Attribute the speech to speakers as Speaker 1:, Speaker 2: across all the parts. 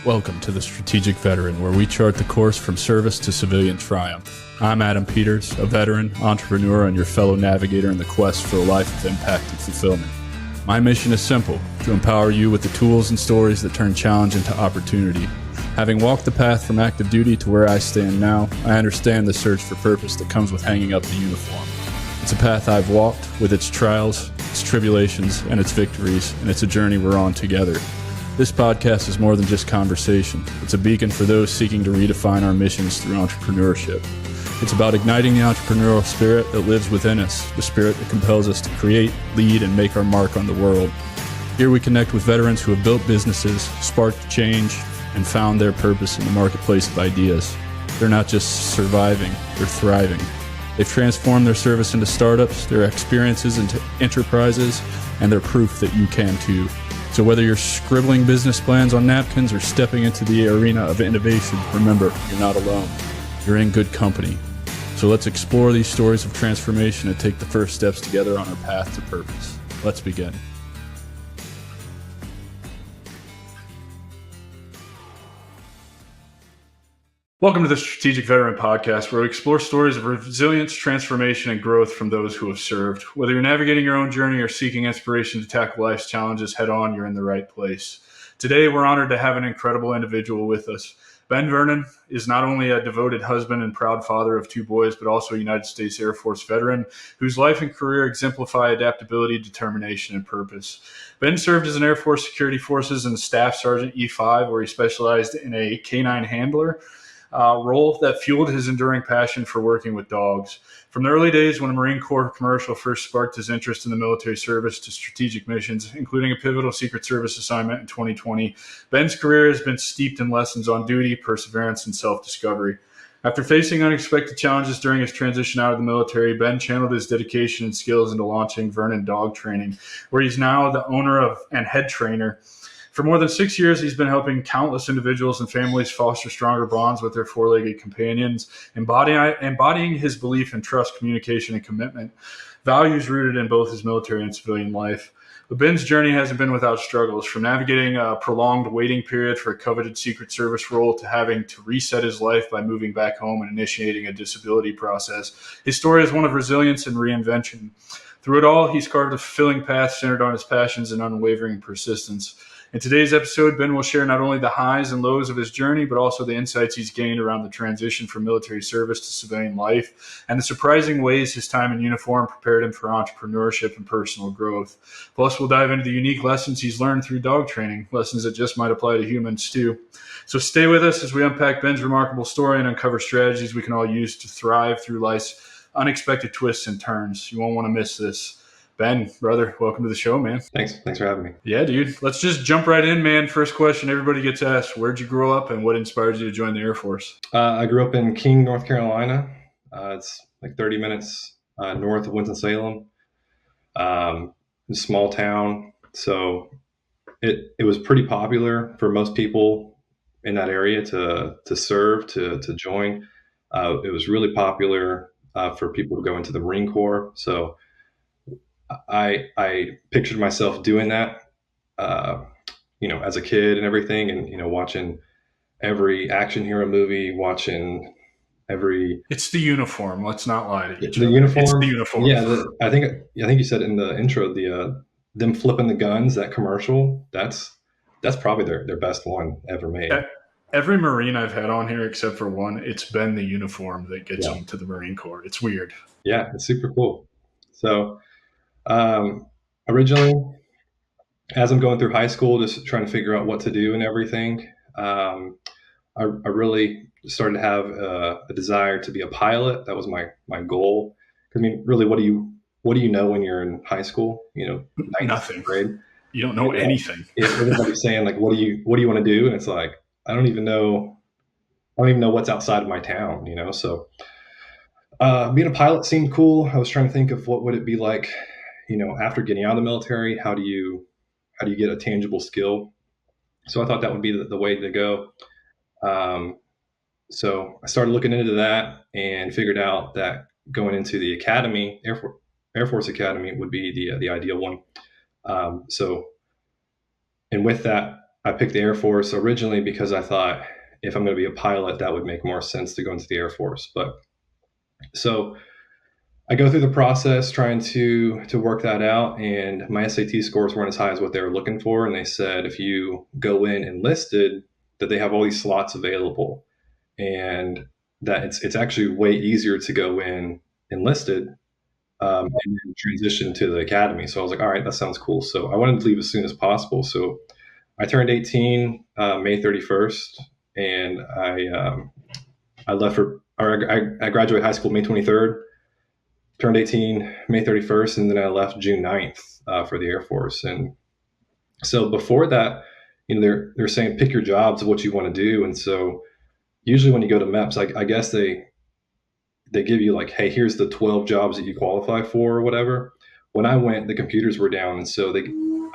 Speaker 1: Welcome to the Strategic Veteran, where we chart the course from service to civilian triumph. I'm Adam Peters, a veteran, entrepreneur, and your fellow navigator in the quest for a life of impact and fulfillment. My mission is simple: to empower you with the tools and stories that turn challenge into opportunity. Having walked the path from active duty to where I stand now, I understand the search for purpose that comes with hanging up the uniform. It's a path I've walked, with its trials, its tribulations, and its victories, and it's a journey we're on together. This podcast is more than just conversation. It's a beacon for those seeking to redefine our missions through entrepreneurship. It's about igniting the entrepreneurial spirit that lives within us, the spirit that compels us to create, lead, and make our mark on the world. Here we connect with veterans who have built businesses, sparked change, and found their purpose in the marketplace of ideas. They're not just surviving, they're thriving. They've transformed their service into startups, their experiences into enterprises, and they're proof that you can too. So whether you're scribbling business plans on napkins or stepping into the arena of innovation, remember, you're not alone. You're in good company. So let's explore these stories of transformation and take the first steps together on our path to purpose. Let's begin. Welcome to the Strategic Veteran Podcast, where we explore stories of resilience, transformation, and growth from those who have served. Whether you're navigating your own journey or seeking inspiration to tackle life's challenges head on, you're in the right place. Today, we're honored to have an incredible individual with us. Vernon is not only a devoted husband and proud father of two boys, but also a United States Air Force veteran whose life and career exemplify adaptability, determination, and purpose. Ben served as an Air Force Security Forces and Staff Sergeant E5, where he specialized in a canine handler role that fueled his enduring passion for working with dogs. From the early days when a Marine Corps commercial first sparked his interest in the military service to strategic missions, including a pivotal Secret Service assignment in 2020, Ben's career has been steeped in lessons on duty, perseverance, and self-discovery. After facing unexpected challenges during his transition out of the military, Ben channeled his dedication and skills into launching Vernon Dog Training, where he's now the owner of and head trainer. For more than 6 years, he's been helping countless individuals and families foster stronger bonds with their four-legged companions, embodying his belief in trust, communication, and commitment, values rooted in both his military and civilian life. But Ben's journey hasn't been without struggles, from navigating a prolonged waiting period for a coveted Secret Service role to having to reset his life by moving back home and initiating a disability process. His story is one of resilience and reinvention. Through it all, he's carved a fulfilling path centered on his passions and unwavering persistence. In today's episode, Ben will share not only the highs and lows of his journey, but also the insights he's gained around the transition from military service to civilian life, and the surprising ways his time in uniform prepared him for entrepreneurship and personal growth. Plus, we'll dive into the unique lessons he's learned through dog training, lessons that just might apply to humans too. So stay with us as we unpack Ben's remarkable story and uncover strategies we can all use to thrive through life's unexpected twists and turns. You won't want to miss this. Ben, brother, welcome to the show, man.
Speaker 2: Thanks for having me.
Speaker 1: Yeah, dude. Let's just jump right in, man. First question everybody gets asked: where'd you grow up, and what inspired you to join the Air Force?
Speaker 2: I grew up in King, North Carolina. It's like 30 minutes north of Winston-Salem. A small town, so it was pretty popular for most people in that area to serve, to join. It was really popular for people to go into the Marine Corps. So I pictured myself doing that, as a kid and everything, and, watching every action hero movie, watching every.
Speaker 1: It's the uniform. Let's not lie to each
Speaker 2: The
Speaker 1: other.
Speaker 2: uniform.
Speaker 1: It's the uniform.
Speaker 2: Yeah, I think you said in the intro, them flipping the guns, that commercial. That's probably their best one ever made.
Speaker 1: Every Marine I've had on here, except for one, it's been the uniform that gets them to the Marine Corps. It's weird.
Speaker 2: Yeah, it's super cool. So. Originally, as I'm going through high school, just trying to figure out what to do and everything, I really started to have a desire to be a pilot. That was my goal. I mean, really, what do you know when you're in high school?
Speaker 1: Nothing.
Speaker 2: Grade.
Speaker 1: You don't know anything.
Speaker 2: Everybody's saying like, what do you want to do? And it's like, I don't even know what's outside of my town. So being a pilot seemed cool. I was trying to think of what would it be like. After getting out of the military, how do you get a tangible skill? So I thought that would be the way to go. So I started looking into that and figured out that going into the academy, Air Force Academy, would be the ideal one. And with that, I picked the Air Force originally because I thought if I'm going to be a pilot, that would make more sense to go into the Air Force. But so I go through the process trying to work that out, and my SAT scores weren't as high as what they were looking for. And they said if you go in enlisted, that they have all these slots available, and that it's actually way easier to go in enlisted and then transition to the academy. So I was like, all right, that sounds cool. So I wanted to leave as soon as possible. So I turned 18 May 31st, and I left for, or I graduated high school May 23rd, turned 18 May 31st, and then I left June 9th for the Air Force. And so before that, they're saying pick your jobs of what you want to do. And so usually when you go to MEPS, I guess they give you like, hey, here's the 12 jobs that you qualify for or whatever. When I went, the computers were down. And so I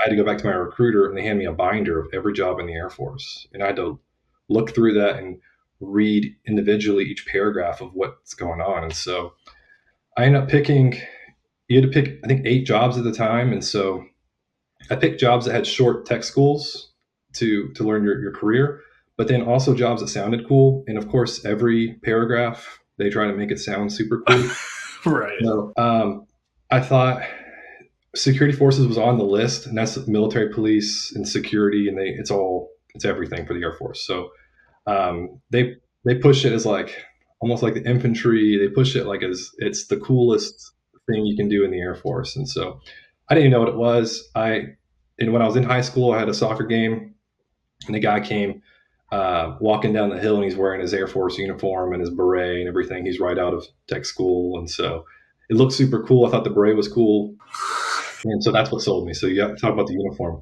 Speaker 2: had to go back to my recruiter, and they handed me a binder of every job in the Air Force. And I had to look through that and read individually each paragraph of what's going on. And so I ended up you had to pick, I think, 8 jobs at the time. And so I picked jobs that had short tech schools to learn your career, but then also jobs that sounded cool. And of course, every paragraph, they try to make it sound super cool.
Speaker 1: Right.
Speaker 2: So I thought security forces was on the list, and that's military, police, and security, and it's everything for the Air Force. So they push it as like almost like the infantry. They push it like as it's the coolest thing you can do in the Air Force. And so I didn't even know what it was. And when I was in high school, I had a soccer game, and the guy came walking down the hill, and he's wearing his Air Force uniform and his beret and everything. He's right out of tech school, and so it looked super cool. I thought the beret was cool, and so that's what sold me. So you have to talk about the uniform.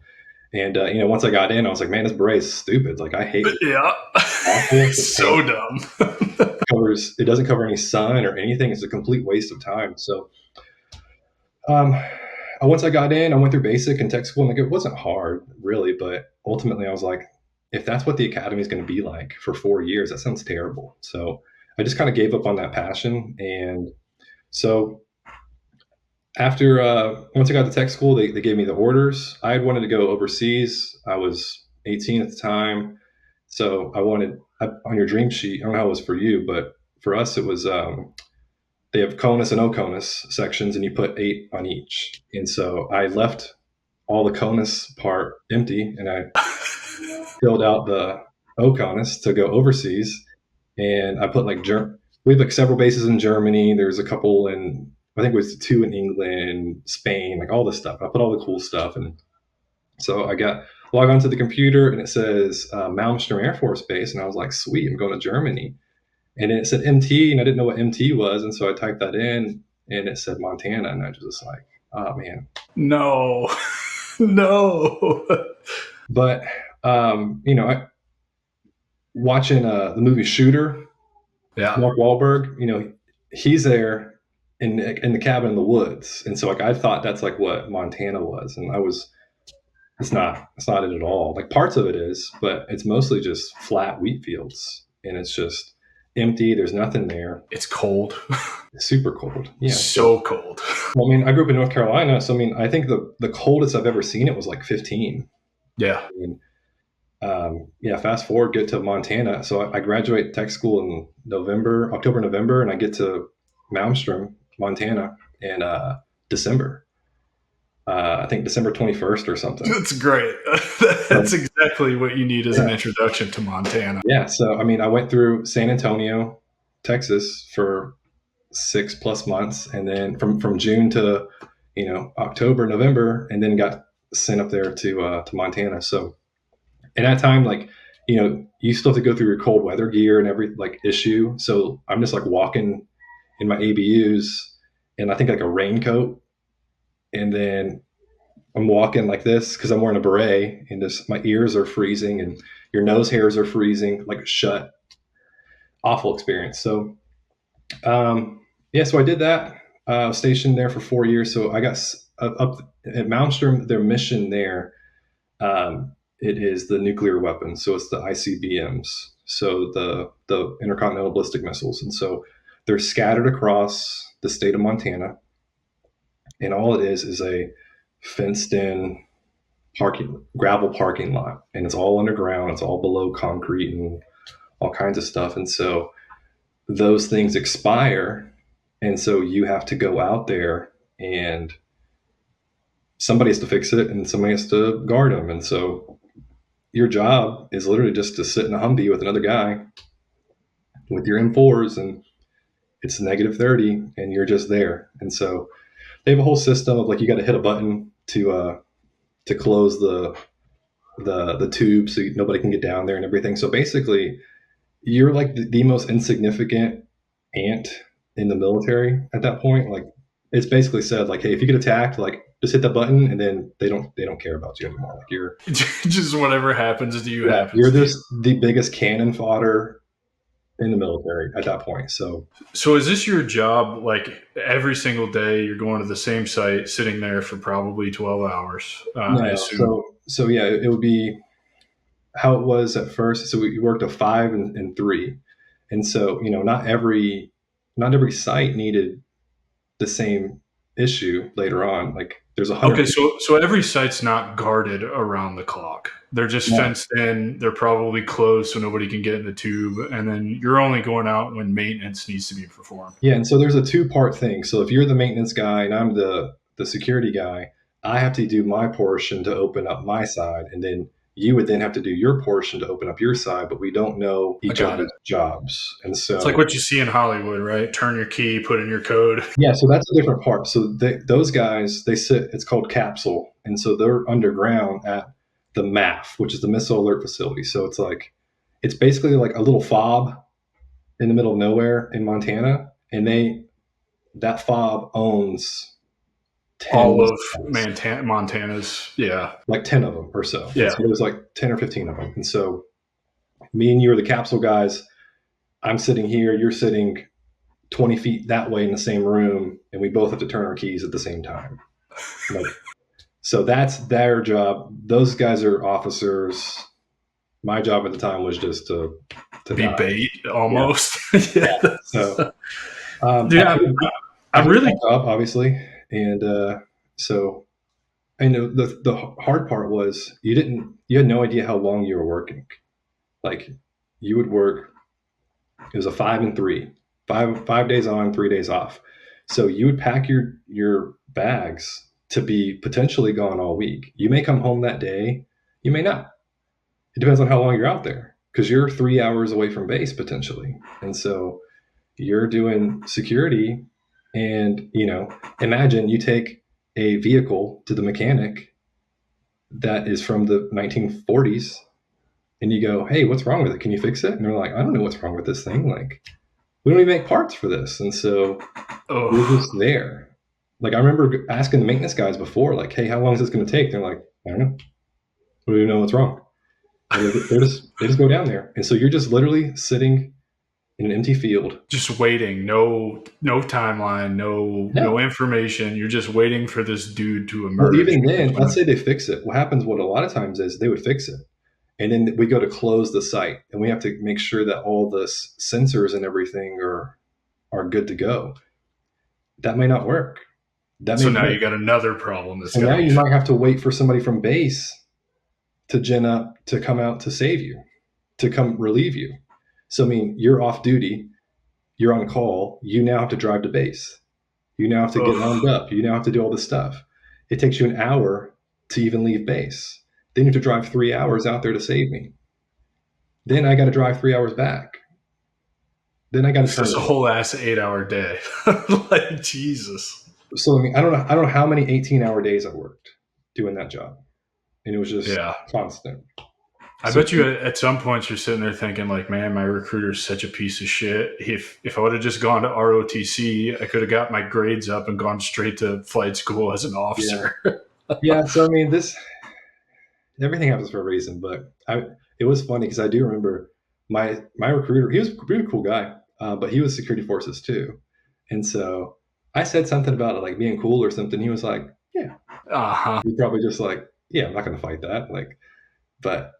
Speaker 2: And once I got in, I was like, man, this beret is stupid. Like, I hate it.
Speaker 1: Yeah.
Speaker 2: It's
Speaker 1: so dumb.
Speaker 2: It doesn't cover any sun or anything. It's a complete waste of time. So once I got in, I went through basic and tech school, and like, it wasn't hard really, but ultimately I was like, if that's what the academy is going to be like for 4 years, that sounds terrible. So I just kind of gave up on that passion. And so after once I got to tech school, they gave me the orders. I had wanted to go overseas. I was 18 at the time, so on your dream sheet. I don't know how it was for you, but for us it was they have CONUS and OCONUS sections, and you put 8 on each. And so I left all the CONUS part empty, and I filled out the OCONUS to go overseas. And I put we have like several bases in Germany. There's a couple I think it was 2 in England, Spain, like all this stuff. I put all the cool stuff. And so I log onto the computer, and it says Malmstrom Air Force Base. And I was like, sweet, I'm going to Germany. And then it said MT, and I didn't know what MT was. And so I typed that in, and it said Montana. And I was just like, oh, man.
Speaker 1: No. No.
Speaker 2: But, watching the movie Shooter, Mark Wahlberg, he's there in the cabin in the woods. And so like I thought that's like what Montana was. And it's not it at all. Like parts of it is, but it's mostly just flat wheat fields, and it's just empty. There's nothing there.
Speaker 1: It's cold.
Speaker 2: It's super cold. Yeah.
Speaker 1: So cold.
Speaker 2: Well, I grew up in North Carolina. So, I think the coldest I've ever seen it was like 15.
Speaker 1: Yeah.
Speaker 2: Fast forward, get to Montana. So I graduate tech school in October, November, and I get to Malmstrom, Montana in December. I think December 21st or something.
Speaker 1: That's great. That's exactly what you need as an introduction to Montana.
Speaker 2: Yeah. So, I went through San Antonio, Texas for 6+ months, and then from June to, October, November, and then got sent up there to Montana. So at that time, like, you still have to go through your cold weather gear and every like issue. So I'm just like walking in my ABUs, and I think like a raincoat. And then I'm walking like this because I'm wearing a beret, and just my ears are freezing and your nose hairs are freezing, like shut. Awful experience. So, so I did that. I was stationed there for 4 years. So I got up at Malmstrom. Their mission there, it is the nuclear weapons. So it's the ICBMs. So the intercontinental ballistic missiles. And so they're scattered across the state of Montana. And all it is a fenced in gravel parking lot, and it's all underground. It's all below concrete and all kinds of stuff. And so those things expire. And so you have to go out there and somebody has to fix it and somebody has to guard them. And so your job is literally just to sit in a Humvee with another guy with your M4s, and it's -30 and you're just there. And so they have a whole system of like, you got to hit a button to close the tube so nobody can get down there and everything. So basically you're like the most insignificant ant in the military at that point. Like, it's basically said like, hey, if you get attacked, like just hit the button, and then they don't care about you anymore. Like, you're
Speaker 1: just whatever happens to you happens.
Speaker 2: You're just the biggest cannon fodder in the military at that point. So
Speaker 1: is this your job? Like every single day you're going to the same site, sitting there for probably 12 hours.
Speaker 2: no, so yeah, it would be how it was at first. So we worked a 5 and 3. And so, not every site needed the same issue later on. Like, there's 100.
Speaker 1: Okay, so every site's not guarded around the clock. They're just fenced in. They're probably closed so nobody can get in the tube. And then you're only going out when maintenance needs to be performed.
Speaker 2: Yeah, and so there's a 2-part thing. So if you're the maintenance guy and I'm the security guy, I have to do my portion to open up my side, and then you would then have to do your portion to open up your side, but we don't know each other's jobs. And so
Speaker 1: it's like what you see in Hollywood, right? Turn your key, put in your code.
Speaker 2: Yeah, so that's a different part. So those guys, they sit, it's called capsule. And so they're underground at the MAF, which is the Missile Alert Facility. So it's basically like a little fob in the middle of nowhere in Montana. And that fob owns
Speaker 1: all of Montana's,
Speaker 2: like 10 of them or so.
Speaker 1: Yeah.
Speaker 2: So there's like 10 or 15 of them. And so me and you are the capsule guys. I'm sitting here, you're sitting 20 feet that way in the same room, and we both have to turn our keys at the same time. So that's their job. Those guys are officers. My job at the time was just to
Speaker 1: be
Speaker 2: die.
Speaker 1: Bait almost.
Speaker 2: Yeah. So
Speaker 1: I'm really
Speaker 2: up, obviously. And so I know the hard part was you had no idea how long you were working. Like, you would work, it was a 5 and 3, 5 days on, 3 days off. So you would pack your bags to be potentially gone all week. You may come home that day, you may not. It depends on how long you're out there, because you're 3 hours away from base potentially. And so you're doing security, and imagine you take a vehicle to the mechanic that is from the 1940s, and you go, hey, what's wrong with it? Can you fix it? And they're like, I don't know what's wrong with this thing. Like, we don't even make parts for this. And so we're just there. Like, I remember asking the maintenance guys before, like, hey, how long is this going to take? They're like, I don't know. We don't even know what's wrong. And they just go down there. And so you're just literally sitting in an empty field,
Speaker 1: just waiting. No timeline, no information. You're just waiting for this dude to emerge.
Speaker 2: Well, even then, let's say they fix it. What happens, what a lot of times is they would fix it, and then we go to close the site, and we have to make sure that all the sensors and everything are good to go. That may not work.
Speaker 1: So now you got another problem.
Speaker 2: So now you might have to wait for somebody from base to gin up to come out to save you, to come relieve you. So, I mean, you're off duty, you're on call, you now have to drive to base. You now have to get lined up. You now have to do all this stuff. It takes you an hour to even leave base. Then you have to drive 3 hours out there to save me. Then I got to drive 3 hours back. Then I got to.
Speaker 1: That's a whole ass 8-hour day. Like, Jesus.
Speaker 2: So, I mean, I don't know how many 18-hour days I worked doing that job. And it was just constant.
Speaker 1: I bet you at some points you're sitting there thinking, like, man, my recruiter's such a piece of shit. If I would have just gone to ROTC, I could have got my grades up and gone straight to flight school as an officer.
Speaker 2: Yeah. So, I mean, everything happens for a reason. But it was funny because I do remember my recruiter. He was a really cool guy, but he was security forces too. And so I said something about it, like being cool or something. He was like, yeah. He's probably just like, yeah, I'm not going to fight that. Like, but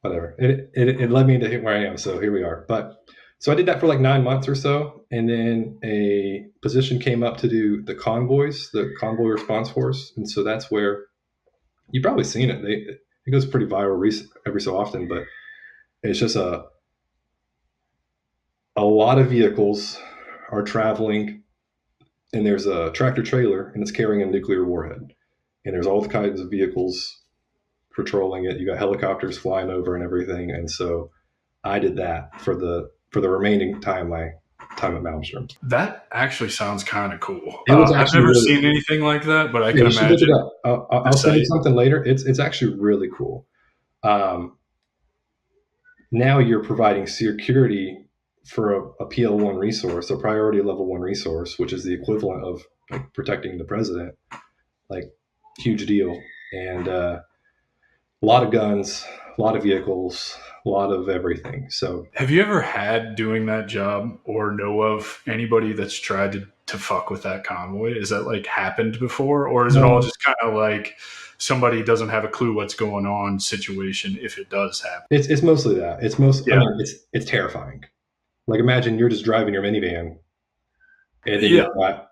Speaker 2: whatever. It led me to where I am. So here we are. But so I did that for like 9 months or so. And then a position came up to do the convoys, the convoy response force. And so that's where You've probably seen it. It goes pretty viral every so often, but it's just a lot of vehicles are traveling, and there's a tractor trailer, and it's carrying a nuclear warhead, and there's all kinds of vehicles patrolling it. You got helicopters flying over and everything, and so I did that for the remaining time time at Malmstrom.
Speaker 1: That actually sounds kind of cool.
Speaker 2: It was
Speaker 1: I've
Speaker 2: actually
Speaker 1: never
Speaker 2: really
Speaker 1: seen anything like that, but I
Speaker 2: yeah.
Speaker 1: can
Speaker 2: You should look it
Speaker 1: imagine
Speaker 2: up.
Speaker 1: the
Speaker 2: I'll send you
Speaker 1: site.
Speaker 2: something later. It's actually really cool. Um, Now you're providing security for a PL1 resource, a priority level 1 resource, which is the equivalent of like protecting the president. Like, huge deal. And a lot of guns, a lot of vehicles, a lot of everything. So,
Speaker 1: Have you ever had doing that job or know of anybody that's tried to fuck with that convoy? Is that like happened before, or is it all
Speaker 2: um,
Speaker 1: just kind of like somebody doesn't have a clue what's going on situation if it does happen?
Speaker 2: it's mostly that. I
Speaker 1: Yeah.
Speaker 2: mean, it's terrifying. Like, imagine you're just driving your minivan, and then
Speaker 1: Yeah.
Speaker 2: you've got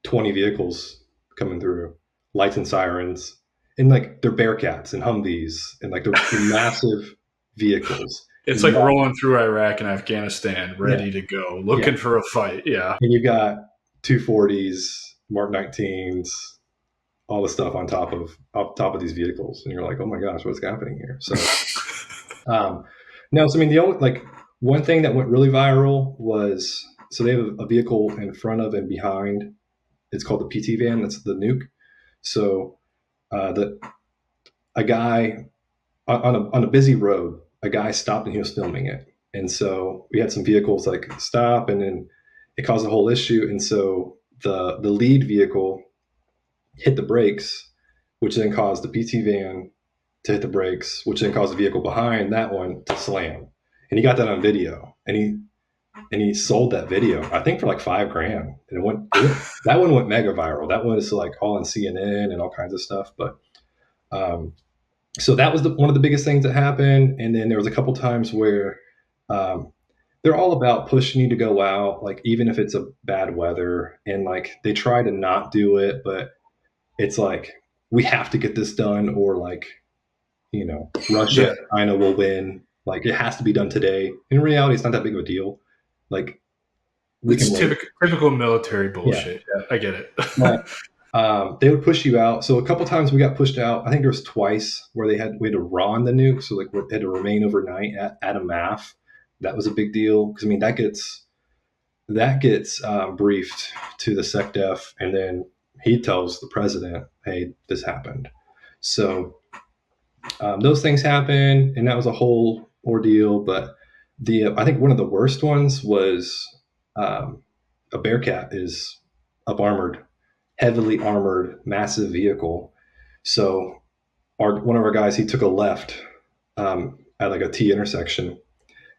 Speaker 2: 20 vehicles coming through, lights and sirens, and like they're Bearcats and Humvees, and like they're massive vehicles.
Speaker 1: It's
Speaker 2: And you
Speaker 1: like
Speaker 2: got,
Speaker 1: rolling through Iraq and Afghanistan,
Speaker 2: yeah,
Speaker 1: ready to go,
Speaker 2: yeah,
Speaker 1: looking for a fight. Yeah.
Speaker 2: and you got 240s, Mark 19s, all the stuff on top of these vehicles, and you're like, oh my gosh, what's happening here? So, um, no, so I mean, the only like one thing that went really viral was so they have a vehicle in front of and behind. It's called the PT van. That's the nuke. So the a guy on a busy road, a guy stopped and he was filming it, and so we had some vehicles like stop, and then it caused a whole issue, and so the lead vehicle hit the brakes, which then caused the PT van to hit the brakes, which then caused the vehicle behind that one to slam, and he got that on video, and he sold that video, I think, for like $5,000, and that one went mega viral. That one is like all on CNN and all kinds of stuff, but. Um, so that was one of the biggest things that happened. And then there was a couple times where um, they're all about pushing you to go out, like even if it's a bad weather, and like they try to not do it, but it's like we have to get this done, or like Russia,
Speaker 1: Yeah.
Speaker 2: China will win. Like it has to be done today. In reality, it's not that big of a deal. Like we
Speaker 1: It's
Speaker 2: can wait.
Speaker 1: typical military
Speaker 2: Yeah,
Speaker 1: bullshit. Yeah, I get it.
Speaker 2: but they would push you out. So a couple times we got pushed out. I think there was twice where we had to run the nuke, so like we had to remain overnight at a MAF. That was a big deal because I mean that gets briefed to the SecDef, and then he tells the president, "Hey, this happened." So those things happen, and that was a whole ordeal. But the I think one of the worst ones was um, a Bearcat is up armored, heavily armored, massive vehicle. So one of our guys, he took a left at like a T intersection,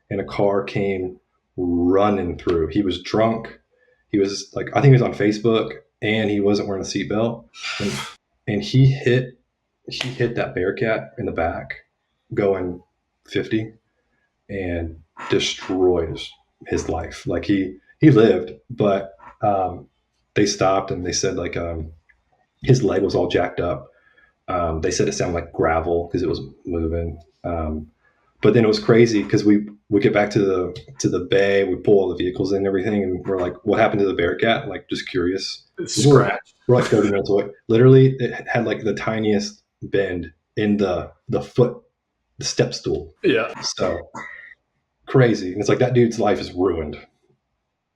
Speaker 2: and a car came running through. He was drunk. He was like, I think he was on Facebook, and he wasn't wearing a seatbelt, and he hit that Bearcat in the back, going 50, and destroyed his life. Like he lived, but they stopped and they said like his leg was all jacked up. They said it sounded like gravel because it was moving. But then it was crazy because we get back to the bay, we pull all the vehicles in and everything, and we're like, "What happened to the Bearcat?" Like, just curious. We're,
Speaker 1: Scratch.
Speaker 2: we're like 30 minutes away. Literally, it had like the tiniest bend in the step stool.
Speaker 1: Yeah.
Speaker 2: So crazy. And it's like that dude's life is ruined.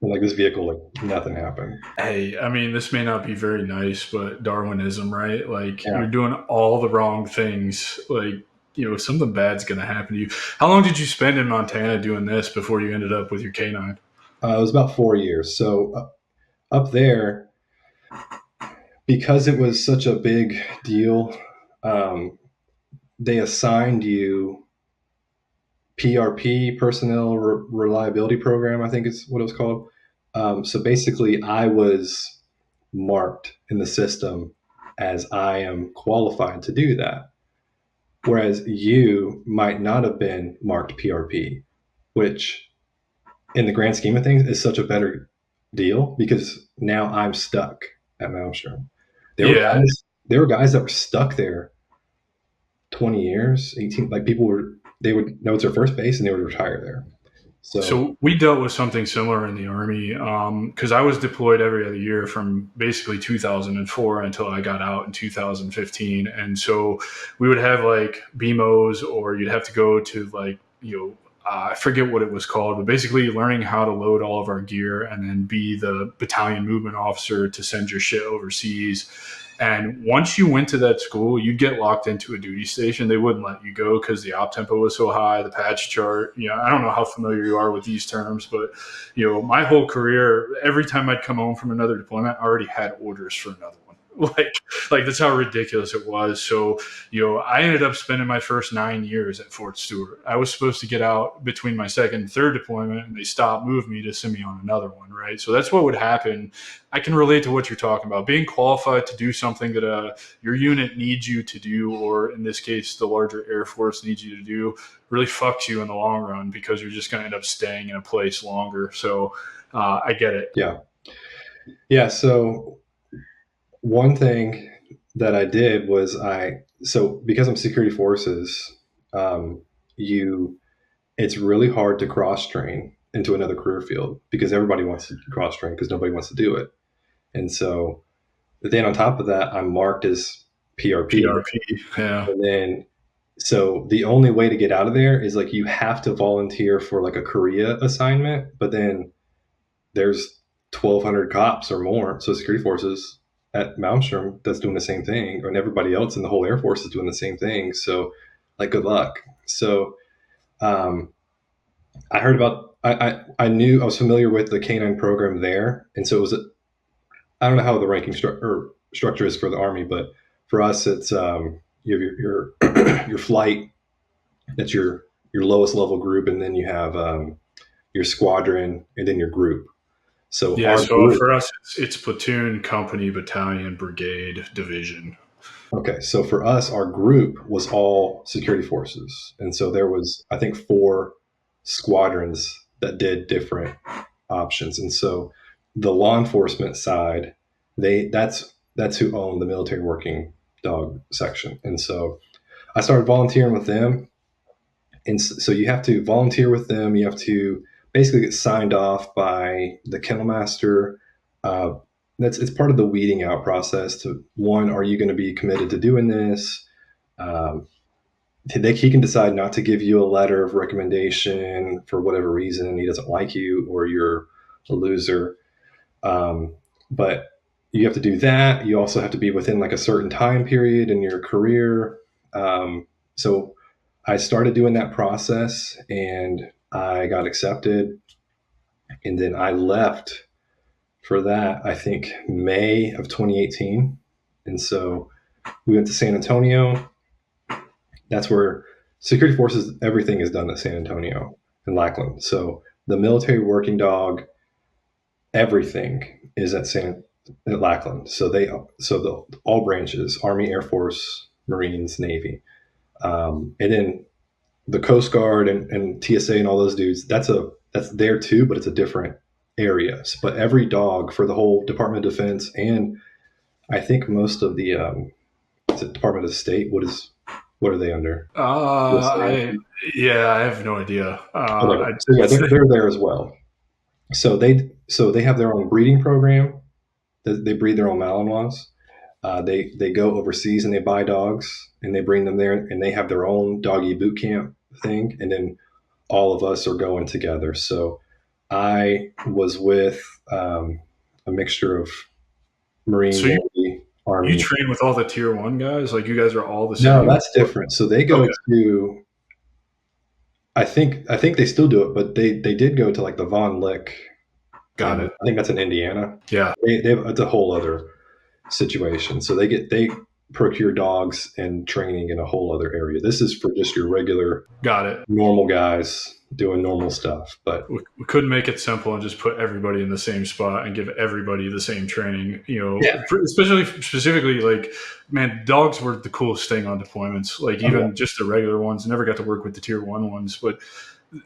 Speaker 2: And like this vehicle, like nothing happened.
Speaker 1: Hey, I mean, this may not be very nice, but Darwinism, right? Like
Speaker 2: Yeah.
Speaker 1: you're doing all the wrong things. Like, something bad's going to happen to you. How long did you spend in Montana doing this before you ended up with your canine?
Speaker 2: It was about 4 years. So up there, because it was such a big deal, um, they assigned you PRP, Personnel Reliability Program, I think is what it was called. So basically, I was marked in the system as I am qualified to do that. Whereas you might not have been marked PRP, which in the grand scheme of things is such a better deal because now I'm stuck at Malmstrom. There were
Speaker 1: Yeah.
Speaker 2: guys, there were guys that were stuck there 20 years, 18. Like they would know it's their first base and they would retire there.
Speaker 1: So we dealt with something similar in the Army because I was deployed every other year from basically 2004 until I got out in 2015. And so we would have like BMOs, or you'd have to go to like, I forget what it was called, but basically learning how to load all of our gear and then be the battalion movement officer to send your shit overseas. And once you went to that school, you'd get locked into a duty station. They wouldn't let you go because the op tempo was so high, the patch chart. I don't know how familiar you are with these terms, but my whole career, every time I'd come home from another deployment, I already had orders for another one. Like that's how ridiculous it was. So, I ended up spending my first 9 years at Fort Stewart. I was supposed to get out between my second and third deployment, and they stopped, moved me to send me on another one, right? So that's what would happen. I can relate to what you're talking about. Being qualified to do something that your unit needs you to do, or in this case, the larger Air Force needs you to do, really fucks you in the long run because you're just going to end up staying in a place longer. So I get it.
Speaker 2: Yeah. Yeah. So one thing that I did was because I'm security forces, it's really hard to cross train into another career field because everybody wants to cross train because nobody wants to do it. And so then on top of that, I'm marked as PRP.
Speaker 1: Yeah.
Speaker 2: And then, so the only way to get out of there is like you have to volunteer for like a Korea assignment, but then there's 1,200 cops or more, so security forces at Malmstrom that's doing the same thing, and everybody else in the whole Air Force is doing the same thing. So, like, good luck. So, I heard about. I knew I was familiar with the K9 program there, and so it was. I don't know how the ranking structure is for the Army, but for us, it's you have your your flight. That's your lowest level group, and then you have your squadron, and then your group. So
Speaker 1: yeah, so for us, it's platoon, company, battalion, brigade, division.
Speaker 2: Okay, so for us, our group was all security forces, and so there was, I think, 4 squadrons that did different options. And so the law enforcement side, that's who owned the military working dog section. And so I started volunteering with them, and so you have to volunteer with them. You have to basically get signed off by the kennel master. It's part of the weeding out process. To one, are you going to be committed to doing this? He can decide not to give you a letter of recommendation for whatever reason. He doesn't like you, or you're a loser. But you have to do that. You also have to be within like a certain time period in your career. So I started doing that process, and I got accepted, and then I left for that, I think May of 2018. And so we went to San Antonio. That's where security forces, everything is done at San Antonio and Lackland. So the military working dog, everything is at Lackland. So all branches, Army, Air Force, Marines, Navy. And then the Coast Guard and TSA and all those dudes, that's there too, but it's a different area. But every dog for the whole Department of Defense, and I think most of the Department of State, what are they under?
Speaker 1: I have no idea.
Speaker 2: They're there as well. So they have their own breeding program. They breed their own Malinois. They go overseas and they buy dogs and they bring them there, and they have their own doggy boot camp thing. And then all of us are going together. So I was with a mixture of Marine, Navy, Army.
Speaker 1: You train with all the tier 1 guys? Like, you guys are all the same?
Speaker 2: No, that's different. So they go to, I think they still do it, but they did go to like the Von Lick.
Speaker 1: Got it.
Speaker 2: I think that's in Indiana.
Speaker 1: Yeah.
Speaker 2: It's a whole other situation. So they procure dogs and training in a whole other area. This is for just your regular,
Speaker 1: got it,
Speaker 2: normal guys doing normal stuff. But
Speaker 1: we couldn't make it simple and just put everybody in the same spot and give everybody the same training. Specifically, like, man, dogs were the coolest thing on deployments. Like, even just the regular ones. Never got to work with the tier 1 ones, but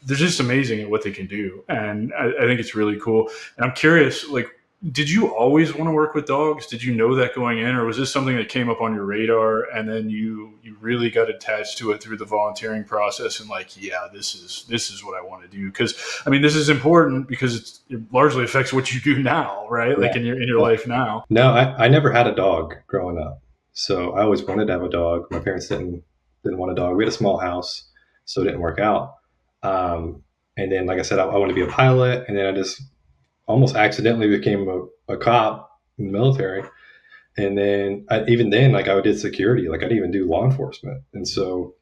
Speaker 1: they're just amazing at what they can do, and I think it's really cool. And I'm curious, like, did you always want to work with dogs? Did you know that going in, or was this something that came up on your radar and then you really got attached to it through the volunteering process and like, yeah, this is what I want to do. Because I mean, this is important because it largely affects what you do now, right?
Speaker 2: Yeah.
Speaker 1: Like in your life now.
Speaker 2: No, I never had a dog growing up. So I always wanted to have a dog. My parents didn't want a dog. We had a small house, so it didn't work out. And then, like I said, I wanted to be a pilot, and then I just almost accidentally became a cop in the military. And then even then, like I did security, like I didn't even do law enforcement. And so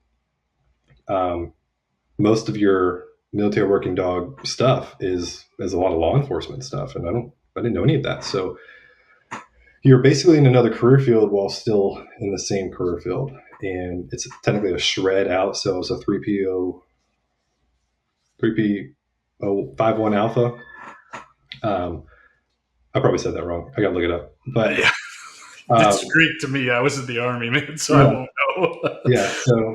Speaker 2: most of your military working dog stuff is a lot of law enforcement stuff, and I didn't know any of that. So you're basically in another career field while still in the same career field, and it's technically a shred out. So it's a 3P51 alpha. I probably said that wrong. I gotta look it up, but
Speaker 1: yeah. It's Greek to me. I was in the Army, man, so yeah. I won't know.
Speaker 2: Yeah. So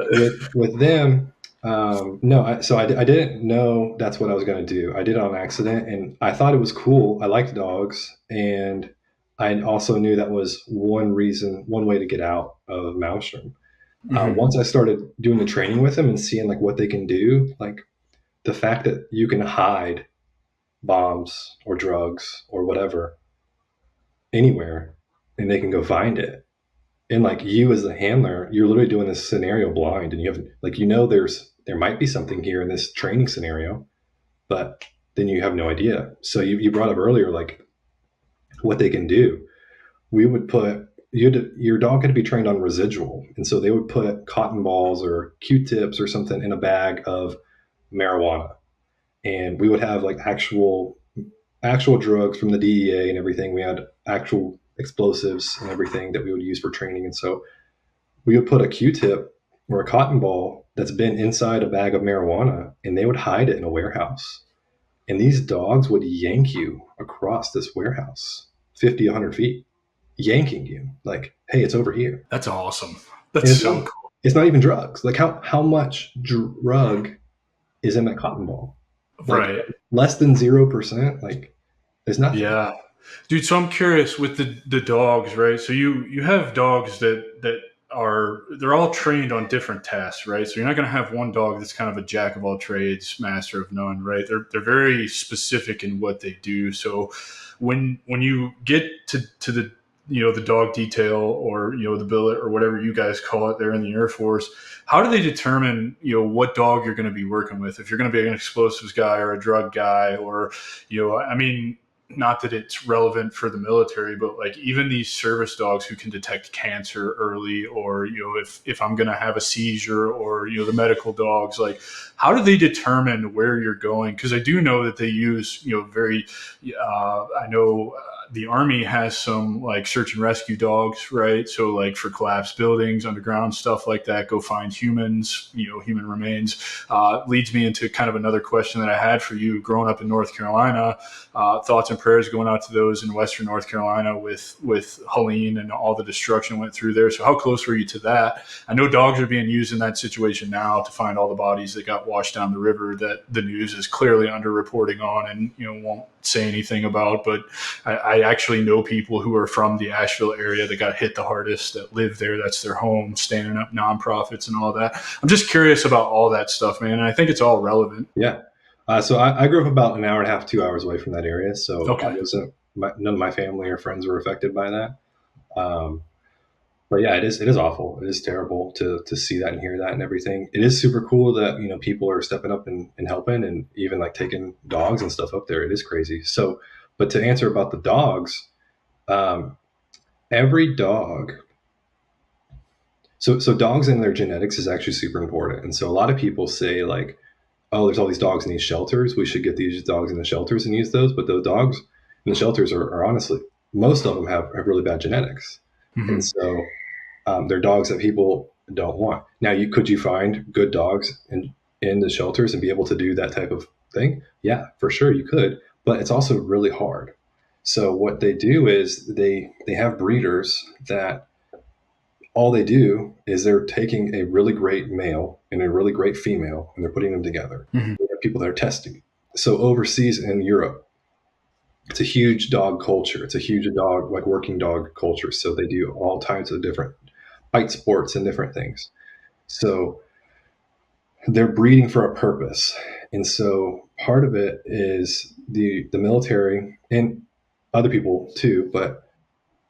Speaker 2: with them, no. I didn't know that's what I was going to do. I did it on accident, and I thought it was cool. I liked dogs, and I also knew that was one way to get out of Maelstrom. Mm-hmm. Once I started doing the training with them and seeing like what they can do, like the fact that you can hide bombs or drugs or whatever anywhere, and they can go find it. And like you as the handler, you're literally doing this scenario blind, and you have like, there might be something here in this training scenario, but then you have no idea. So you brought up earlier, like what they can do. We would put your dog had to be trained on residual. And so they would put cotton balls or Q-tips or something in a bag of marijuana. And we would have like actual drugs from the DEA and everything. We had actual explosives and everything that we would use for training. And so we would put a Q-tip or a cotton ball that's been inside a bag of marijuana, and they would hide it in a warehouse. And these dogs would yank you across this warehouse 50, 100 feet, yanking you like, hey, it's over here.
Speaker 1: That's awesome. That's so cool.
Speaker 2: It's not even drugs. Like how much drug is in that cotton ball? Like,
Speaker 1: right.
Speaker 2: Less than 0%. Like there's nothing.
Speaker 1: Yeah. Dude, so I'm curious with the dogs, right? So you have dogs that they're all trained on different tasks, right? So you're not going to have one dog that's kind of a jack of all trades, master of none, right? They're very specific in what they do. So when you get to the the dog detail or the billet or whatever you guys call it there in the Air Force, how do they determine what dog you're going to be working with? If you're going to be an explosives guy or a drug guy, or I mean, not that it's relevant for the military, but like even these service dogs who can detect cancer early, or if I'm going to have a seizure, or the medical dogs, like how do they determine where you're going? Because I do know that they use I know the Army has some like search and rescue dogs, right? So like for collapsed buildings, underground stuff like that, go find humans, human remains. Leads me into kind of another question that I had for you. Growing up in North Carolina, thoughts and prayers going out to those in Western North Carolina with Helene and all the destruction went through there. So how close were you to that? I know dogs are being used in that situation now to find all the bodies that got washed down the river that the news is clearly underreporting on and won't say anything about. But I actually know people who are from the Asheville area that got hit the hardest, that live there. That's their home, standing up nonprofits and all that. I'm just curious about all that stuff, man. And I think it's all relevant.
Speaker 2: Yeah. So I grew up about an hour and a half, 2 hours away from that area. So
Speaker 1: okay.
Speaker 2: None of my family or friends were affected by that. But yeah, it is awful. It is terrible to see that and hear that and everything. It is super cool that, people are stepping up and helping, and even like taking dogs and stuff up there. It is crazy. So, but to answer about the dogs, every dog. So dogs and their genetics is actually super important. And so a lot of people say like, oh, there's all these dogs in these shelters. We should get these dogs in the shelters and use those. But those dogs in the shelters are honestly, most of them have really bad genetics. Mm-hmm. And so they're dogs that people don't want. Now, could you find good dogs in the shelters and be able to do that type of thing? Yeah, for sure you could. But it's also really hard. So what they do is they have breeders that all they do is they're taking a really great male and a really great female, and they're putting them together. Mm-hmm. We have people that are testing. So overseas in Europe, it's a huge dog culture. It's a huge working dog culture. So they do all types of different fight sports and different things. So they're breeding for a purpose. And so part of it is the military and other people too, but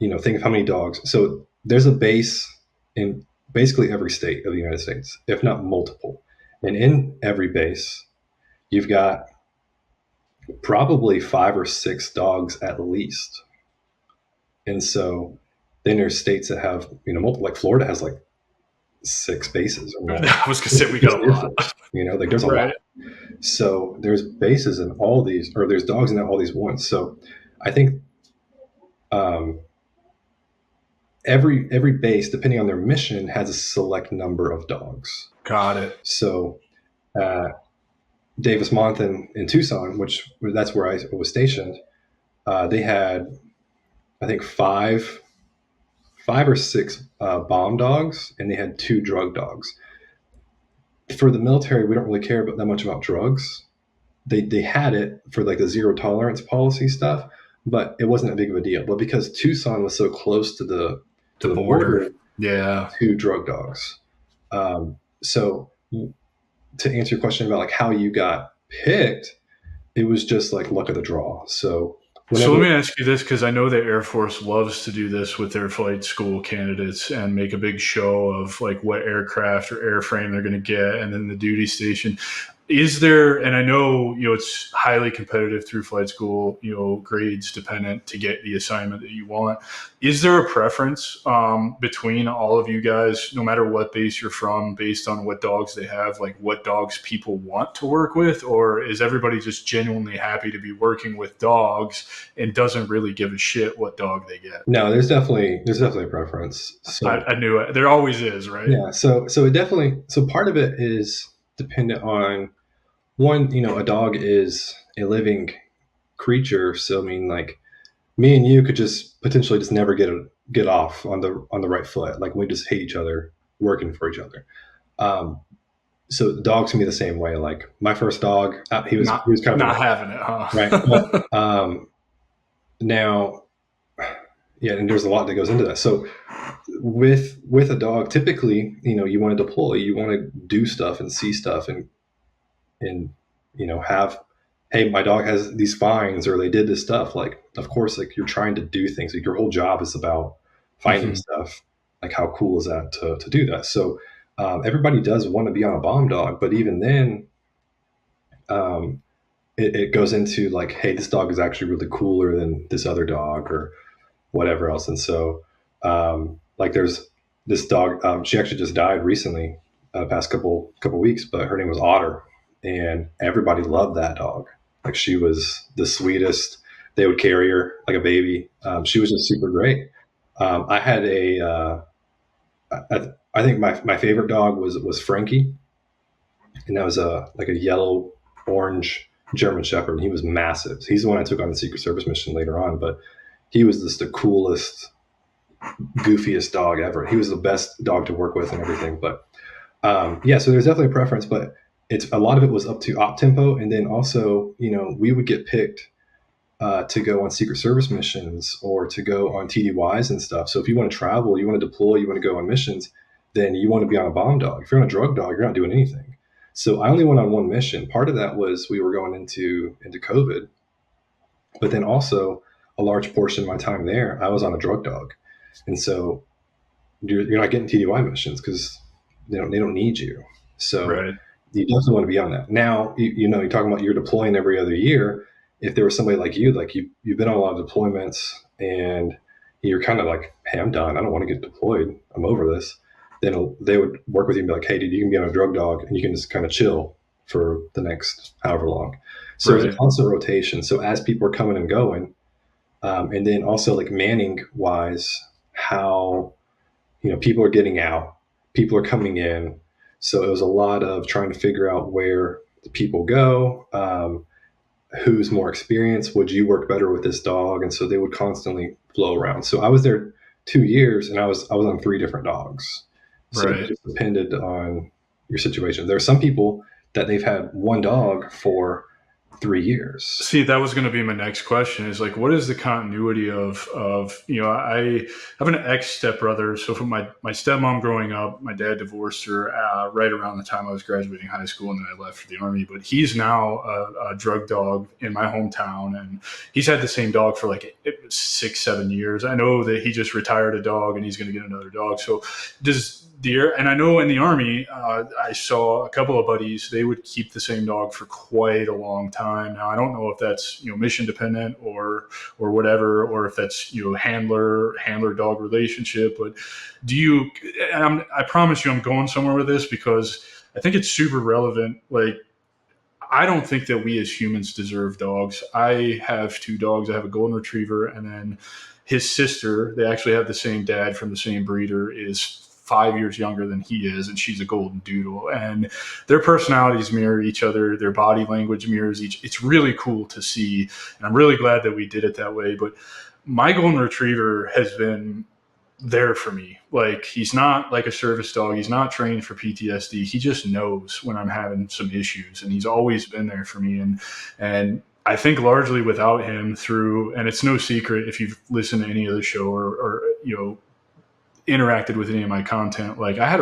Speaker 2: think of how many dogs. So there's a base in basically every state of the United States, if not multiple. And in every base, you've got probably 5 or 6 dogs at least. And so then there's states that have, multiple, like Florida has like 6 bases or more.
Speaker 1: I was gonna say we got a lot.
Speaker 2: Like there's a lot. So there's bases in all these, or there's dogs in all these ones. So I think every base, depending on their mission, has a select number of dogs.
Speaker 1: Got it.
Speaker 2: So Davis Monthan in Tucson, which that's where I was stationed, they had, I think, 5 or 6 bomb dogs, and they had 2 drug dogs. For the military, we don't really care that much about drugs. They had it for like the zero tolerance policy stuff, but it wasn't that big of a deal. But because Tucson was so close to the border,
Speaker 1: yeah,
Speaker 2: 2 drug dogs. So to answer your question about like how you got picked, it was just like luck of the draw. So
Speaker 1: let me ask you this, because I know the Air Force loves to do this with their flight school candidates and make a big show of like what aircraft or airframe they're going to get, and then the duty station. Is there, and I know, it's highly competitive through flight school, grades dependent to get the assignment that you want. Is there a preference between all of you guys, no matter what base you're from, based on what dogs they have, like what dogs people want to work with? Or is everybody just genuinely happy to be working with dogs and doesn't really give a shit what dog they get?
Speaker 2: No, there's definitely a preference. So,
Speaker 1: I knew it. There always is, right?
Speaker 2: Yeah. So it definitely, so part of it is dependent on, one, a dog is a living creature. So, I mean, like me and you could just potentially just never get off on the right foot. Like we just hate each other working for each other. So dogs can be the same way. Like my first dog, he was kind of
Speaker 1: not having it, huh?
Speaker 2: Right. But, now, yeah, and there's a lot that goes into that. So with a dog, typically, you want to deploy, you want to do stuff and see stuff and have, hey, my dog has these fines or they did this stuff. Like, of course, like you're trying to do things. Like your whole job is about finding stuff. Like how cool is that to do that? So everybody does want to be on a bomb dog, but even then, it goes into like, hey, this dog is actually really cooler than this other dog or whatever else. And so like there's this dog, she actually just died recently, past couple weeks, but her name was Otter, and everybody loved that dog. Like she was the sweetest. They would carry her like a baby. She was just super great. I had I think my favorite dog was Frankie, and that was a yellow orange German Shepherd. He was massive. He's the one I took on the Secret Service mission later on, but he was just the coolest, goofiest dog ever. He was the best dog to work with and everything. But yeah, so there's definitely a preference, but it's a lot of it was up to op tempo, and then also we would get picked to go on Secret Service missions or to go on TDYs and stuff. So if you want to travel, you want to deploy, you want to go on missions, then you want to be on a bomb dog. If you're on a drug dog, you're not doing anything. So I only went on one mission. Part of that was we were going into COVID, but then also a large portion of my time there, I was on a drug dog. And so you're not getting TDY missions because they don't need you. So
Speaker 1: right.
Speaker 2: You definitely want to be on that. Now, you're talking about you're deploying every other year. If there was somebody like you, like you've been on a lot of deployments and you're kind of like, hey, I'm done. I don't want to get deployed. I'm over this. Then they would work with you and be like, hey, dude, you can be on a drug dog and you can just kind of chill for the next however long. So There's a constant rotation. So as people are coming and going, and then also like manning wise, how, people are getting out, people are coming in. So it was a lot of trying to figure out where the people go, who's more experienced, would you work better with this dog? And so they would constantly flow around. So I was there 2 years and I was on 3 different dogs. So It just depended on your situation. There are some people that they've had one dog for 3 years.
Speaker 1: See, that was going to be my next question is like, what is the continuity of, I have an ex stepbrother. So from my stepmom growing up, my dad divorced her right around the time I was graduating high school, and then I left for the Army, but he's now a drug dog in my hometown, and he's had the same dog for like 6-7 years. I know that he just retired a dog and he's going to get another dog. So and I know in the Army, I saw a couple of buddies, they would keep the same dog for quite a long time. Now, I don't know if that's, mission dependent or whatever, or if that's, handler dog relationship, but I promise you I'm going somewhere with this because I think it's super relevant. Like, I don't think that we as humans deserve dogs. I have 2 dogs. I have a golden retriever, and then his sister, they actually have the same dad from the same breeder, is 5 years younger than he is, and she's a golden doodle. And their personalities mirror each other. Their body language mirrors it's really cool to see, and I'm really glad that we did it that way. But my golden retriever has been there for me. Like, he's not like a service dog. He's not trained for PTSD. He just knows when I'm having some issues, and he's always been there for me. And I think largely without him and it's no secret if you've listened to any other show or interacted with any of my content, like I had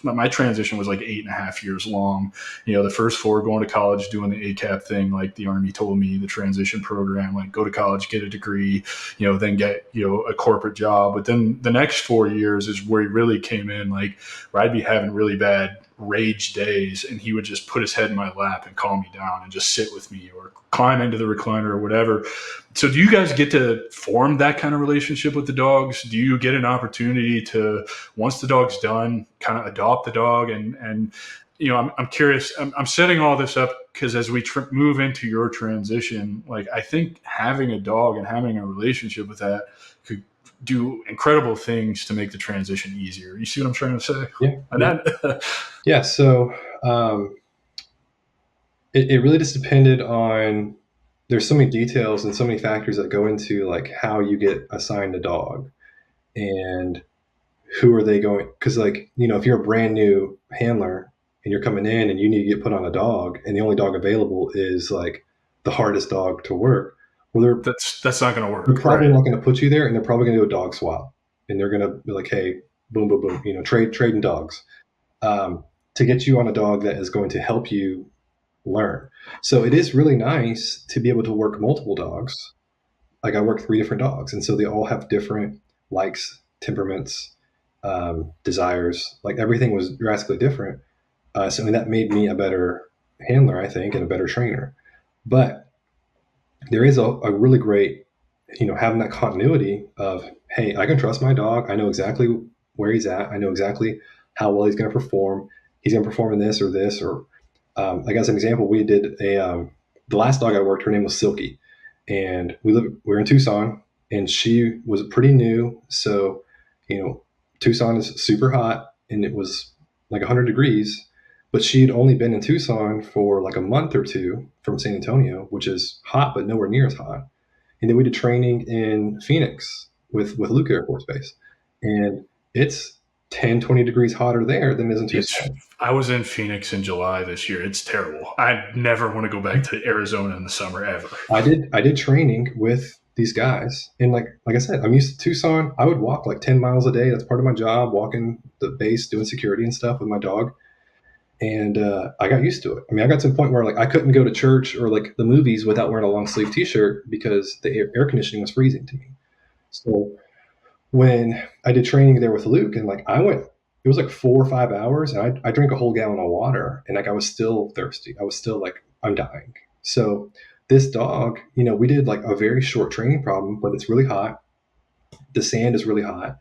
Speaker 1: my transition was like 8.5 years long. The first 4 going to college, doing the ACAP thing, like the Army told me, the transition program, like go to college, get a degree, then get, a corporate job. But then the next 4 years is where he really came in, like where I'd be having really bad rage days, and he would just put his head in my lap and calm me down and just sit with me or climb into the recliner or whatever. So do you guys get to form that kind of relationship with the dogs? Do you get an opportunity to, once the dog's done, kind of adopt the dog? And I'm curious, I'm setting all this up because as we move into your transition, like I think having a dog and having a relationship with that could do incredible things to make the transition easier. You see what I'm trying to say?
Speaker 2: Yeah. Yeah. So it really just depended on, there's so many details and so many factors that go into like how you get assigned a dog and who are they going, because like, if you're a brand new handler and you're coming in and you need to get put on a dog and the only dog available is like the hardest dog to work, well,
Speaker 1: that's not going to work.
Speaker 2: They're probably not going to put you there, and they're probably going to do a dog swap, and they're going to be like, hey, boom, boom, boom, trading dogs to get you on a dog that is going to help you learn. So it is really nice to be able to work multiple dogs. Like I work 3 different dogs, and so they all have different likes, temperaments, desires. Like everything was drastically different. So that made me a better handler, I think, and a better trainer. But there is a really great, having that continuity of, hey, I can trust my dog. I know exactly where he's at. I know exactly how well he's going to perform. He's going to perform in this or this, or like as an example, we did the last dog I worked, her name was Silky, and we were in Tucson, and she was pretty new. So, Tucson is super hot, and it was like 100 degrees, but she'd only been in Tucson for like a month or 2 from San Antonio, which is hot, but nowhere near as hot. And then we did training in Phoenix with Luke Air Force Base, and it's 10, 20 degrees hotter there than it is in Tucson.
Speaker 1: I was in Phoenix in July this year. It's terrible. I never want to go back to Arizona in the summer ever.
Speaker 2: I did training with these guys, and like I said, I'm used to Tucson. I would walk like 10 miles a day. That's part of my job, walking the base, doing security and stuff with my dog. And I got used to it. I mean, I got to the point where like I couldn't go to church or like the movies without wearing a long sleeve T-shirt because the air conditioning was freezing to me. So when I did training there with Luke, and like it was like 4 or 5 hours, and I drank a whole gallon of water, and like I was still thirsty. I was still like, I'm dying. So this dog, we did like a very short training problem, but it's really hot. The sand is really hot,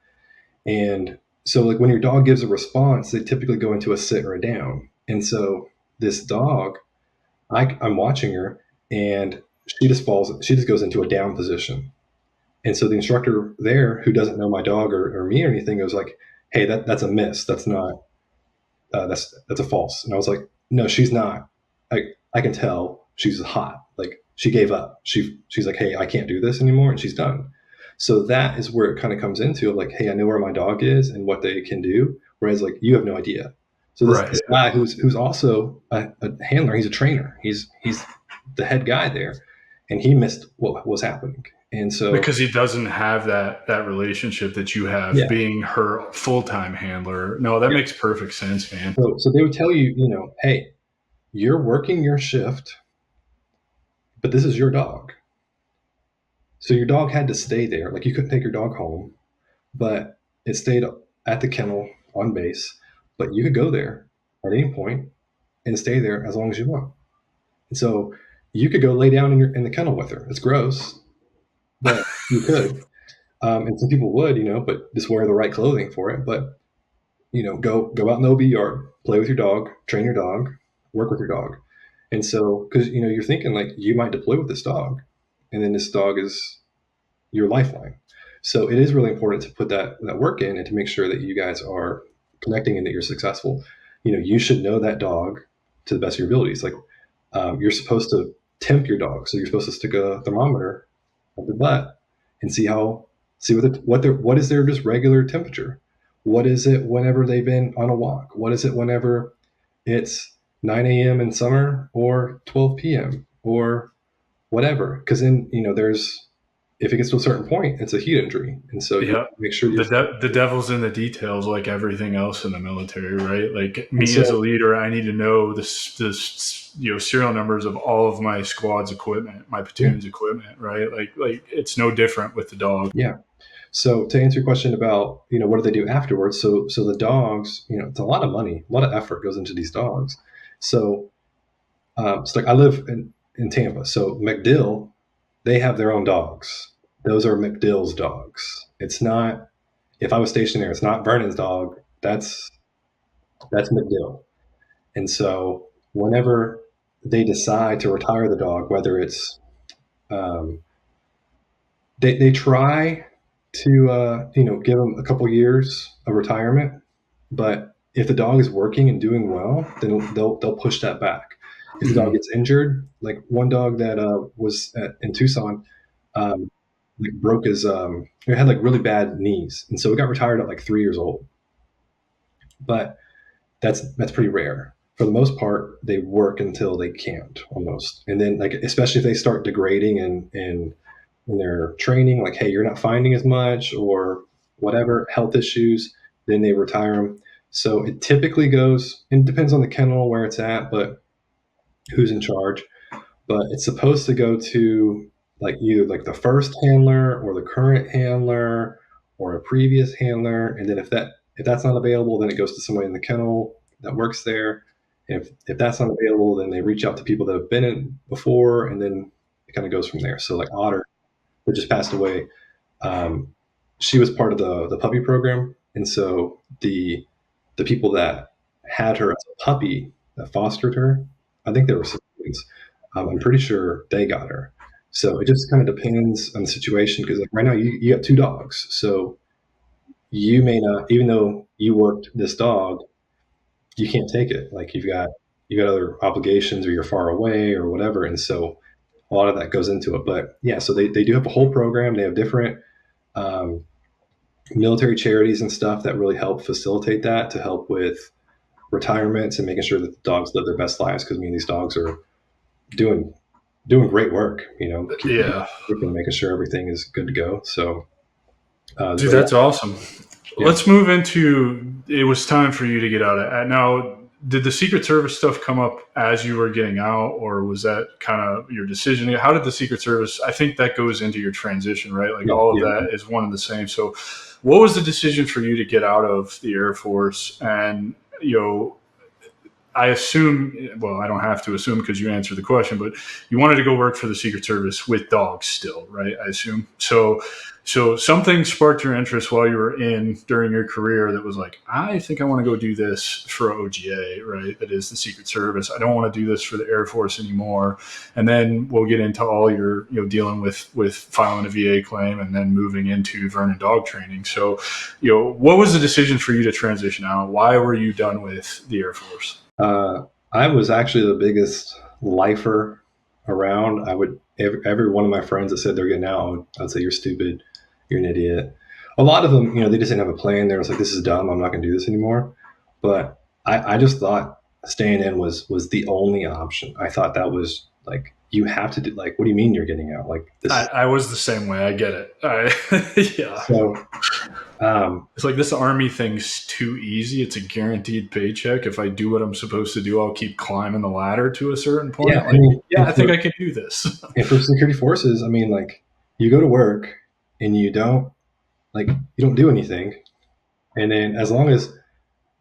Speaker 2: and so like when your dog gives a response, they typically go into a sit or a down. And so this dog, I'm watching her, and she just goes into a down position. And so the instructor there, who doesn't know my dog or me or anything, goes like, hey, that's a miss. That's not, that's a false. And I was like, no, she's not. I can tell she's hot. Like she gave up. She's like, hey, I can't do this anymore. And she's done. So that is where it kind of comes into like, hey, I know where my dog is and what they can do. Whereas like you have no idea. So this guy who's also a handler, he's a trainer. He's the head guy there, and he missed what was happening. And so
Speaker 1: because he doesn't have that relationship that you have,
Speaker 2: yeah,
Speaker 1: being her full-time handler. No, that makes perfect sense, man.
Speaker 2: so they would tell you, hey, you're working your shift, but this is your dog. So your dog had to stay there. Like, you couldn't take your dog home, but it stayed at the kennel on base. But you could go there at any point and stay there as long as you want. And so you could go lay down in the kennel with her. It's gross, but you could. And some people would, but just wear the right clothing for it. But go out in the OB yard, play with your dog, train your dog, work with your dog. And so, because you're thinking, like, you might deploy with this dog, and then this dog is your lifeline. So it is really important to put that work in and to make sure that you guys are connecting and that you're successful. You should know that dog to the best of your abilities. Like, you're supposed to temp your dog, so you're supposed to stick a thermometer up their butt and see what is their just regular temperature. What is it whenever they've been on a walk? What is it whenever it's 9 a.m. in summer or 12 p.m. or whatever? Because then if it gets to a certain point, it's a heat injury, and so you make sure
Speaker 1: the devil's in the details, like everything else in the military, right? Like, me as a leader, I need to know the serial numbers of all of my squad's equipment, my platoon's equipment, right? Like it's no different with the dog.
Speaker 2: Yeah. So to answer your question about what do they do afterwards? So the dogs, it's a lot of money, a lot of effort goes into these dogs. So it's like, I live in Tampa, so MacDill, they have their own dogs. Those are MacDill's dogs. It's not, if I was stationed there, it's not Vernon's dog. That's MacDill. And so whenever they decide to retire the dog, whether it's they try to give them a couple years of retirement, but if the dog is working and doing well, then they'll push that back. If the dog gets injured, like one dog that was in Tucson, broke his he had like really bad knees, and so he got retired at like 3 years old. But that's pretty rare. For the most part, they work until they can't, almost, and then, like, especially if they start degrading in their training, like, hey, you're not finding as much or whatever, health issues, then they retire them. So it typically goes, and it depends on the kennel where it's at, but who's in charge. But it's supposed to go to, like, either like the first handler or the current handler or a previous handler, and then if that's not available, then it goes to somebody in the kennel that works there. And if that's not available, then they reach out to people that have been in before, and then it kind of goes from there. So, like, Otter, that just passed away, she was part of the puppy program, and so the people that had her as a puppy, that fostered her, I think they were siblings. I'm pretty sure they got her. So it just kind of depends on the situation, because, like, right now you have 2 dogs, so you may not, even though you worked this dog, you can't take it. Like, you got other obligations, or you're far away or whatever, and so a lot of that goes into it. But yeah, so they do have a whole program. They have different military charities and stuff that really help facilitate that, to help with retirements and making sure that the dogs live their best lives. Because, I mean, these dogs are doing great work, keeping making sure everything is good to go. So,
Speaker 1: dude, that's awesome. Yeah. Let's move into, it was time for you to get out of now. Did the Secret Service stuff come up as you were getting out, or was that kind of your decision? How did the Secret Service, I think that goes into your transition, right? Like, all of that is one and the same. So what was the decision for you to get out of the Air Force? And, I assume, well, I don't have to assume because you answered the question, but you wanted to go work for the Secret Service with dogs still, right? I assume. So something sparked your interest while you were during your career that was like, I think I want to go do this for OGA, right? That is the Secret Service. I don't want to do this for the Air Force anymore. And then we'll get into all your, dealing with filing a VA claim and then moving into Vernon dog training. So, what was the decision for you to transition out? Why were you done with the Air Force?
Speaker 2: I was actually the biggest lifer around. Every one of my friends that said they're getting out, I'd say, you're stupid, you're an idiot. A lot of them, they just didn't have a plan. They were like, this is dumb, I'm not going to do this anymore. But I just thought staying in was the only option. I thought that was, like, you have to do, like, what do you mean you're getting out? Like this.
Speaker 1: I was the same way. I get it. Yeah.
Speaker 2: So,
Speaker 1: It's like this army thing's too easy. It's a guaranteed paycheck. If I do what I'm supposed to do, I'll keep climbing the ladder to a certain point.
Speaker 2: yeah, I mean,
Speaker 1: I think I can do this.
Speaker 2: and for security forces, I mean, like, you go to work and you don't do anything, and then as long as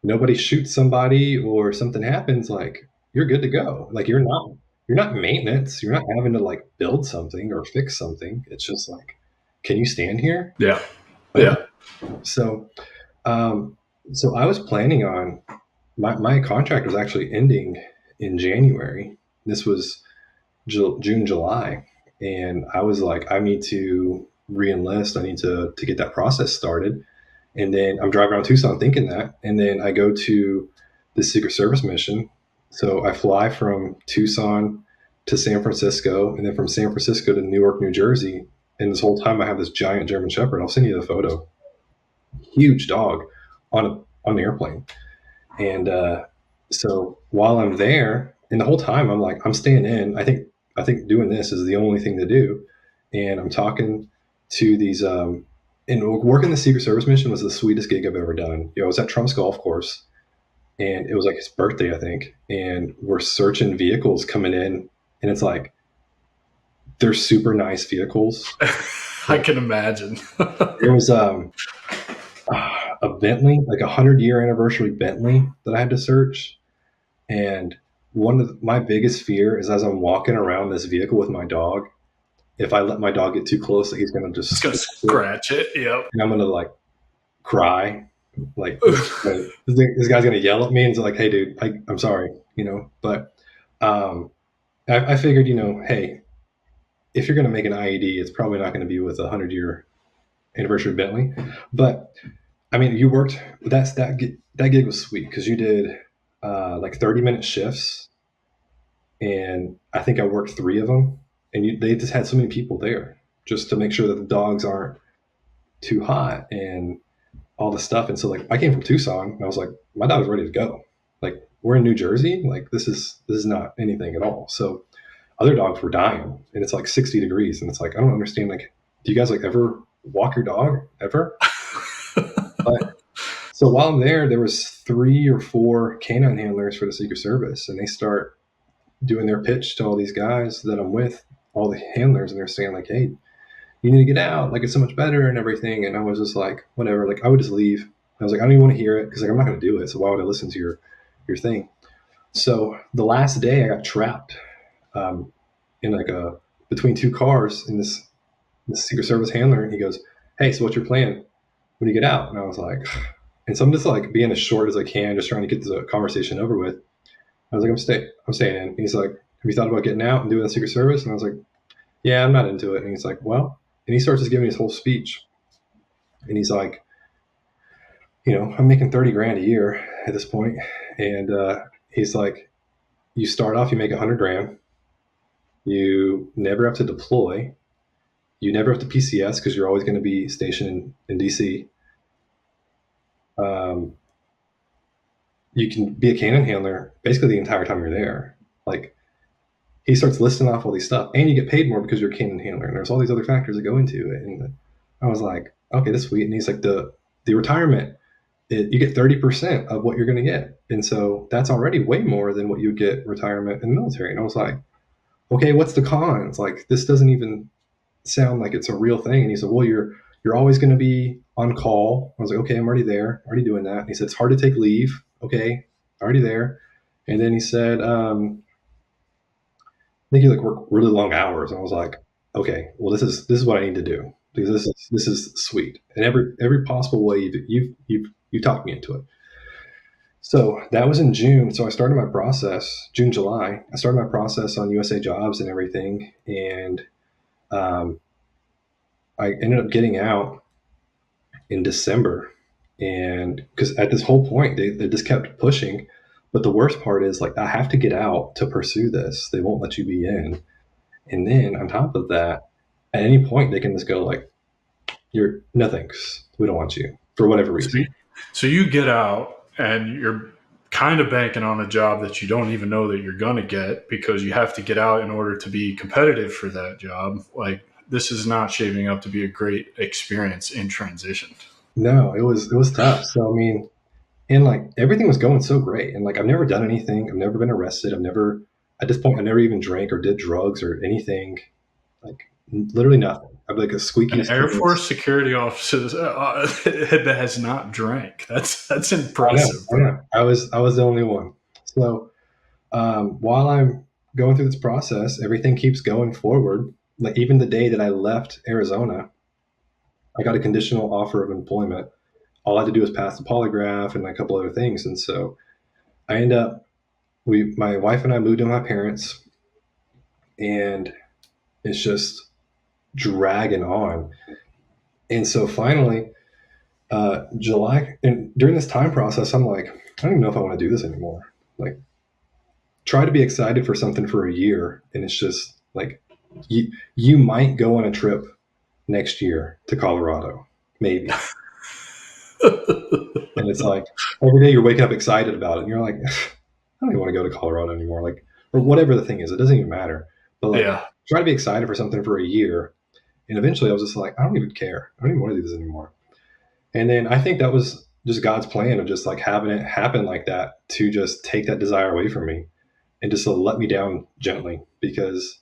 Speaker 2: nobody shoots somebody or something happens, like, you're good to go. Like, you're not maintenance. You're not having to like build something or fix something. It's just like, can you stand here?
Speaker 1: Yeah.
Speaker 2: Okay.
Speaker 1: Yeah.
Speaker 2: So, so I was planning on my contract was actually ending in January. This was June, July, and I was like, I need to re-enlist. I need to get that process started. And then I'm driving around Tucson thinking that, and then I go to the Secret Service mission. So I fly from Tucson to San Francisco, and then from San Francisco to Newark, New Jersey. And this whole time I have this giant German Shepherd. I'll send you the photo. Huge dog on an airplane. And so while I'm there, and the whole time I'm like, I'm staying in. I think doing this is the only thing to do. And I'm talking to these, and working the Secret Service mission was the sweetest gig I've ever done. I was at Trump's golf course, and it was like his birthday, I think. And we're searching vehicles coming in, and it's like, they're super nice vehicles.
Speaker 1: I can imagine.
Speaker 2: There was a Bentley, like 100-year anniversary Bentley that I had to search. And one of my biggest fear is as I'm walking around this vehicle with my dog, if I let my dog get too close, he's going to just
Speaker 1: scratch it. Yep.
Speaker 2: And I'm going to like cry. Like this guy's going to yell at me and say like, hey dude, I'm sorry, but I figured, hey, if you're going to make an IED, it's probably not going to be with a 100-year anniversary Bentley. But I mean, you worked, that gig was sweet because you did like 30-minute shifts, and I think I worked 3 of them, and they just had so many people there just to make sure that the dogs aren't too hot and all the stuff. And so like I came from Tucson and I was like, my dog's ready to go. Like, we're in New Jersey. Like, this is not anything at all. So other dogs were dying, and it's like 60 degrees. And it's like, I don't understand. Like, do you guys like ever walk your dog ever? But so while I'm there was 3 or 4 canine handlers for the Secret Service, and they start doing their pitch to all these guys that I'm with, all the handlers, and they're saying like, hey, you need to get out. Like, it's so much better and everything. And I was just like, whatever. Like, I would just leave. I was like, I don't even want to hear it because like I'm not going to do it. So why would I listen to your thing? So the last day I got trapped in like between 2 cars, in this Secret Service handler, and he goes, hey, so what's your plan when you get out? And I was like, and so I'm just like being as short as I can, just trying to get the conversation over with. I was like, I'm staying in. And he's like, have you thought about getting out and doing the Secret Service? And I was like, yeah, I'm not into it. And he's like, well, and he starts just giving me his whole speech. And he's like, I'm making 30 grand a year at this point. And he's like, you start off, you make 100 grand. You never have to deploy. You never have to PCS because you're always going to be stationed in DC. You can be a canine handler basically the entire time you're there. Like, he starts listing off all these stuff, and you get paid more because you're a canine handler. And there's all these other factors that go into it. And I was like, okay, that's sweet. And he's like, the retirement, you get 30% of what you're going to get. And so that's already way more than what you get retirement in the military. And I was like, okay, what's the cons? Like, this doesn't even sound like it's a real thing. And he said, well, you're always going to be on call. I was like, okay, I'm already there, already doing that. And he said, it's hard to take leave. Okay, already there. And then he said, I think you like work really long hours. And I was like, okay, well, this is what I need to do, because this is sweet. And every possible way you talked me into it. So that was in June. So I started my process, June, July. I started my process on USA Jobs and everything. And I ended up getting out in December. And because at this whole point, they just kept pushing. But the worst part is, like, I have to get out to pursue this. They won't let you be in. And then on top of that, at any point, they can just go like, no thanks. We don't want you for whatever reason.
Speaker 1: So you get out and you're kind of banking on a job that you don't even know that you're going to get because you have to get out in order to be competitive for that job. Like, this is not shaping up to be a great experience in transition.
Speaker 2: No, it was tough. So I mean, and like everything was going so great, and like I've never done anything. I've never been arrested. I've never at this point I never even drank or did drugs or anything. Like literally nothing. I'm like a
Speaker 1: An
Speaker 2: squeakiest
Speaker 1: Air
Speaker 2: clean.
Speaker 1: Force security officer that has not drank. That's
Speaker 2: I know,
Speaker 1: impressive,
Speaker 2: I
Speaker 1: bro.
Speaker 2: know. I was the only one. So while I'm going through this process, everything keeps going forward. Like even the day that I left Arizona, I got a conditional offer of employment. All I had to do was pass the polygraph and a couple other things. And so I end up, my wife and I moved in with my parents, and it's just dragging on. And so finally, July, and during this time process, I'm like, I don't even know if I want to do this anymore. Like, try to be excited for something for a year, and it's just like, you might go on a trip next year to Colorado, maybe. And it's like every day you're waking up excited about it, and you're like, I don't even want to go to Colorado anymore, like, or whatever the thing is. It doesn't even matter. But like,
Speaker 1: Yeah.
Speaker 2: try to be excited for something for a year, and eventually I was just like, I don't even care. I don't even want to do this anymore. And then I think that was just God's plan of just like having it happen like that to just take that desire away from me and just to let me down gently, because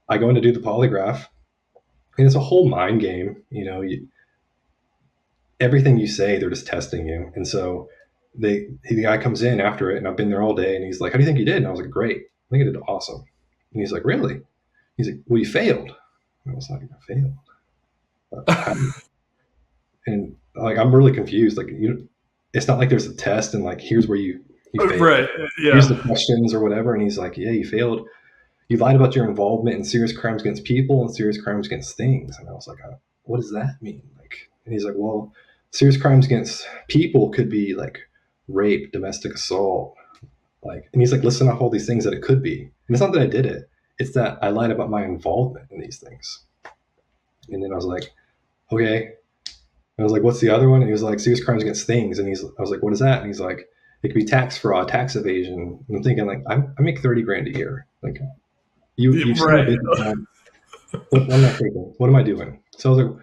Speaker 2: I go in to do the polygraph, and it's a whole mind game. Everything you say, they're just testing you. And so the guy comes in after it, and I've been there all day, and he's like, how do you think you did? And I was like, great. I think I did awesome. And he's like, really? He's like, well, you failed. And I was like, I failed. And like, I'm really confused. Like, it's not like there's a test and like, here's where you failed.
Speaker 1: Right.
Speaker 2: Here's the
Speaker 1: Yeah.
Speaker 2: questions or whatever. And he's like, yeah, you failed. You lied about your involvement in serious crimes against people and serious crimes against things. And I was like, what does that mean? Like, and he's like, well, serious crimes against people could be like rape, domestic assault, like, and he's like listing off all these things that it could be. And it's not that I did it; it's that I lied about my involvement in these things. And then I was like, okay. And I was like, what's the other one? And he was like, serious crimes against things. And I was like, what is that? And he's like, it could be tax fraud, tax evasion. And I'm thinking like, I make 30 grand a year. Like, you've seen my
Speaker 1: Right.
Speaker 2: business plan. I'm not thinking, what am I doing? So I was like,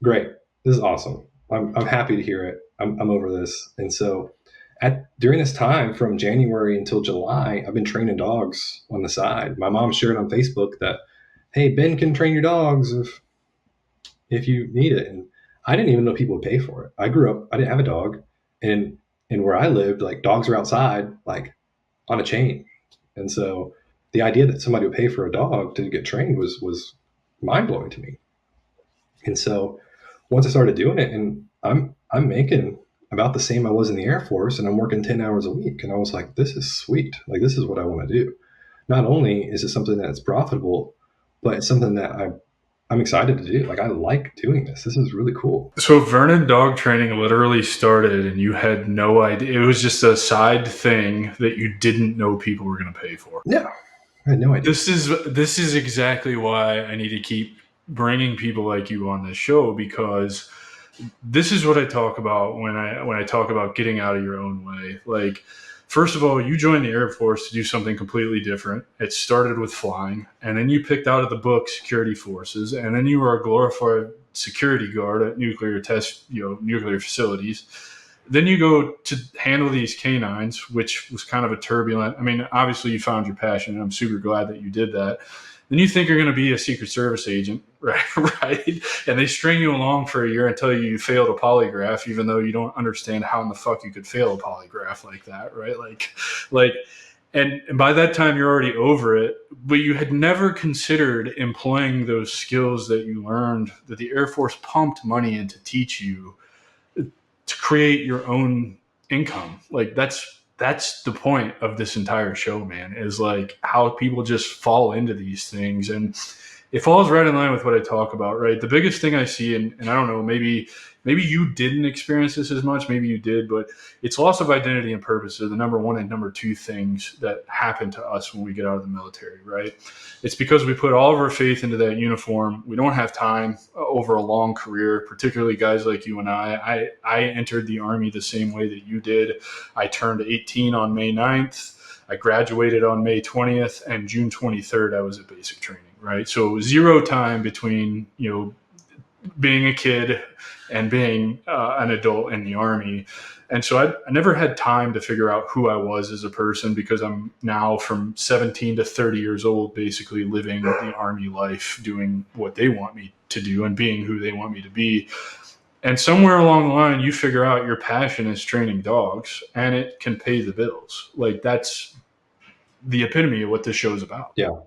Speaker 2: great, this is awesome. I'm happy to hear it. I'm over this. And so during this time from January until July, I've been training dogs on the side. My mom shared on Facebook that, hey, Ben can train your dogs if you need it. And I didn't even know people would pay for it. I grew up, I didn't have a dog. And where I lived, like dogs are outside, like on a chain. And so the idea that somebody would pay for a dog to get trained was mind blowing to me. And so once I started doing it, and I'm making about the same I was in the Air Force, and I'm working 10 hours a week. And I was like, this is sweet. Like, this is what I want to do. Not only is it something that's profitable, but it's something that I'm excited to do. Like, I like doing this. This is really cool.
Speaker 1: So Vernon dog training literally started and you had no idea. It was just a side thing that you didn't know people were going to pay for.
Speaker 2: No, I had no idea.
Speaker 1: This is exactly why I need to keep bringing people like you on this show, because this is what I talk about when I talk about getting out of your own way. Like, first of all, you joined the Air Force to do something completely different. It started with flying, and then you picked out of the book security forces, and then you were a glorified security guard at nuclear facilities. Then you go to handle these canines, which was kind of a turbulent. I mean, obviously you found your passion, and I'm super glad that you did that. Then you think you're going to be a Secret Service agent, right? Right? And they string you along for a year and tell you failed a polygraph, even though you don't understand how in the fuck you could fail a polygraph like that, right? And by that time you're already over it, but you had never considered employing those skills that you learned, that the Air Force pumped money in to teach you, to create your own income. Like, that's the point of this entire show, man, is like how people just fall into these things. And it falls right in line with what I talk about, right? The biggest thing I see, and I don't know, maybe maybe you didn't experience this as much, maybe you did, but it's loss of identity and purpose are the number one and number two things that happen to us when we get out of the military, right? It's because we put all of our faith into that uniform. We don't have time over a long career, particularly guys like you and I entered the Army the same way that you did. I turned 18 on May 9th. I graduated on May 20th, and June 23rd, I was at basic training, right? So zero time between, being a kid and being an adult in the Army. And so I never had time to figure out who I was as a person, because I'm now from 17 to 30 years old, basically living the Army life, doing what they want me to do and being who they want me to be. And somewhere along the line, you figure out your passion is training dogs, and it can pay the bills. Like, that's the epitome of what this show is about.
Speaker 2: Yeah.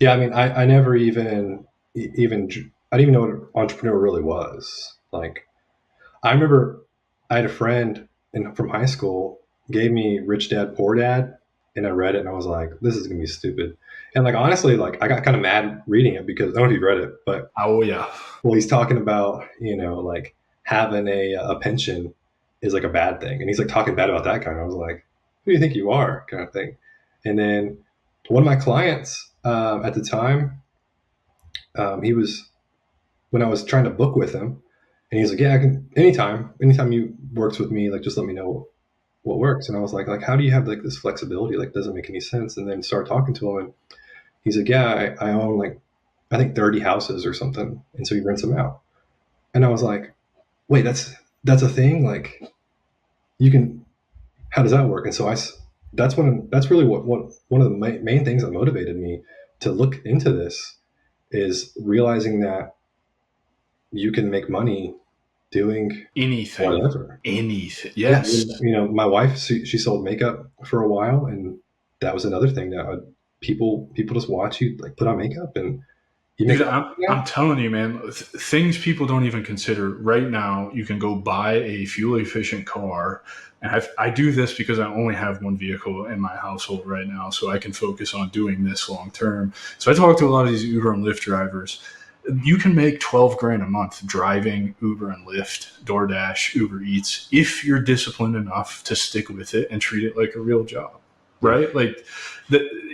Speaker 2: I mean, I never even I didn't even know what an entrepreneur really was. Like, I remember I had a friend from high school gave me Rich Dad Poor Dad, and I read it and I was like, this is gonna be stupid. And like, honestly, like, I got kind of mad reading it because I don't know if you've read it, but
Speaker 1: oh yeah,
Speaker 2: well, he's talking about, like having a pension is like a bad thing, and he's like talking bad about that kind. I was like, who do you think you are, kind of thing. And then one of my clients at the time, he was, when I was trying to book with him, and he's like, yeah, I can anytime you works with me, like, just let me know what works. And I was like, how do you have like this flexibility? Like, doesn't make any sense. And then start talking to him, and he's like, yeah, I own like, I think 30 houses or something. And so he rents them out. And I was like, wait, that's a thing. Like, you can, how does that work? And so that's really what one of the main things that motivated me to look into this, is realizing that you can make money doing
Speaker 1: anything. Yes.
Speaker 2: My wife, she sold makeup for a while, and that was another thing that people just watch you like put on makeup, and you make.
Speaker 1: Dude, I'm telling you, man, things people don't even consider. Right now, you can go buy a fuel efficient car. And I do this because I only have one vehicle in my household right now, so I can focus on doing this long term. So I talk to a lot of these Uber and Lyft drivers. You can make 12 grand a month driving Uber and Lyft, DoorDash, Uber Eats, if you're disciplined enough to stick with it and treat it like a real job, right? Like,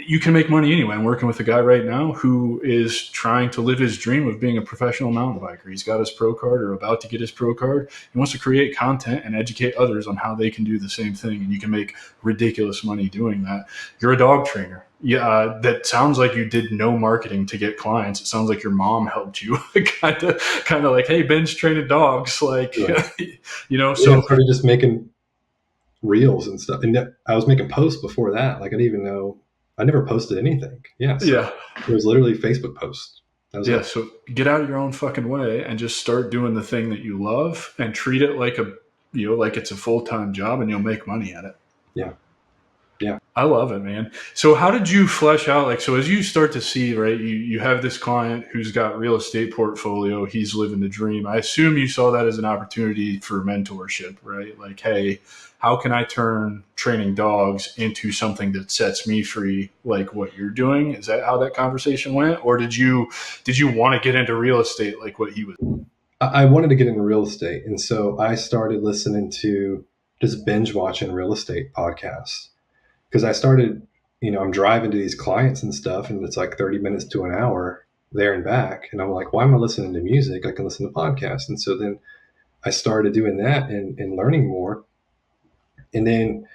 Speaker 1: you can make money anyway. I'm working with a guy right now who is trying to live his dream of being a professional mountain biker. He's got his pro card or about to get his pro card. He wants to create content and educate others on how they can do the same thing. And you can make ridiculous money doing that. You're a dog trainer. Yeah, that sounds like you did no marketing to get clients. It sounds like your mom helped you, kind of like, hey, Ben's training dogs, like,
Speaker 2: Yeah.
Speaker 1: So
Speaker 2: I started just making reels and stuff, and I was making posts before that. Like, I didn't even know, I never posted anything. Yeah, it was literally Facebook posts.
Speaker 1: So get out of your own fucking way and just start doing the thing that you love and treat it like like it's a full-time job, and you'll make money at it.
Speaker 2: Yeah.
Speaker 1: I love it, man. So how did you flesh out, like, so as you start to see, right, you have this client who's got real estate portfolio, he's living the dream. I assume you saw that as an opportunity for mentorship, right? Like, hey, how can I turn training dogs into something that sets me free, like what you're doing? Is that how that conversation went? Or did you want to get into real estate like what he was?
Speaker 2: I wanted to get into real estate. And so I started listening to, just binge watching real estate podcasts. Because I started, I'm driving to these clients and stuff, and it's like 30 minutes to an hour there and back. And I'm like, why am I listening to music? I can listen to podcasts. And so then I started doing that and learning more. And then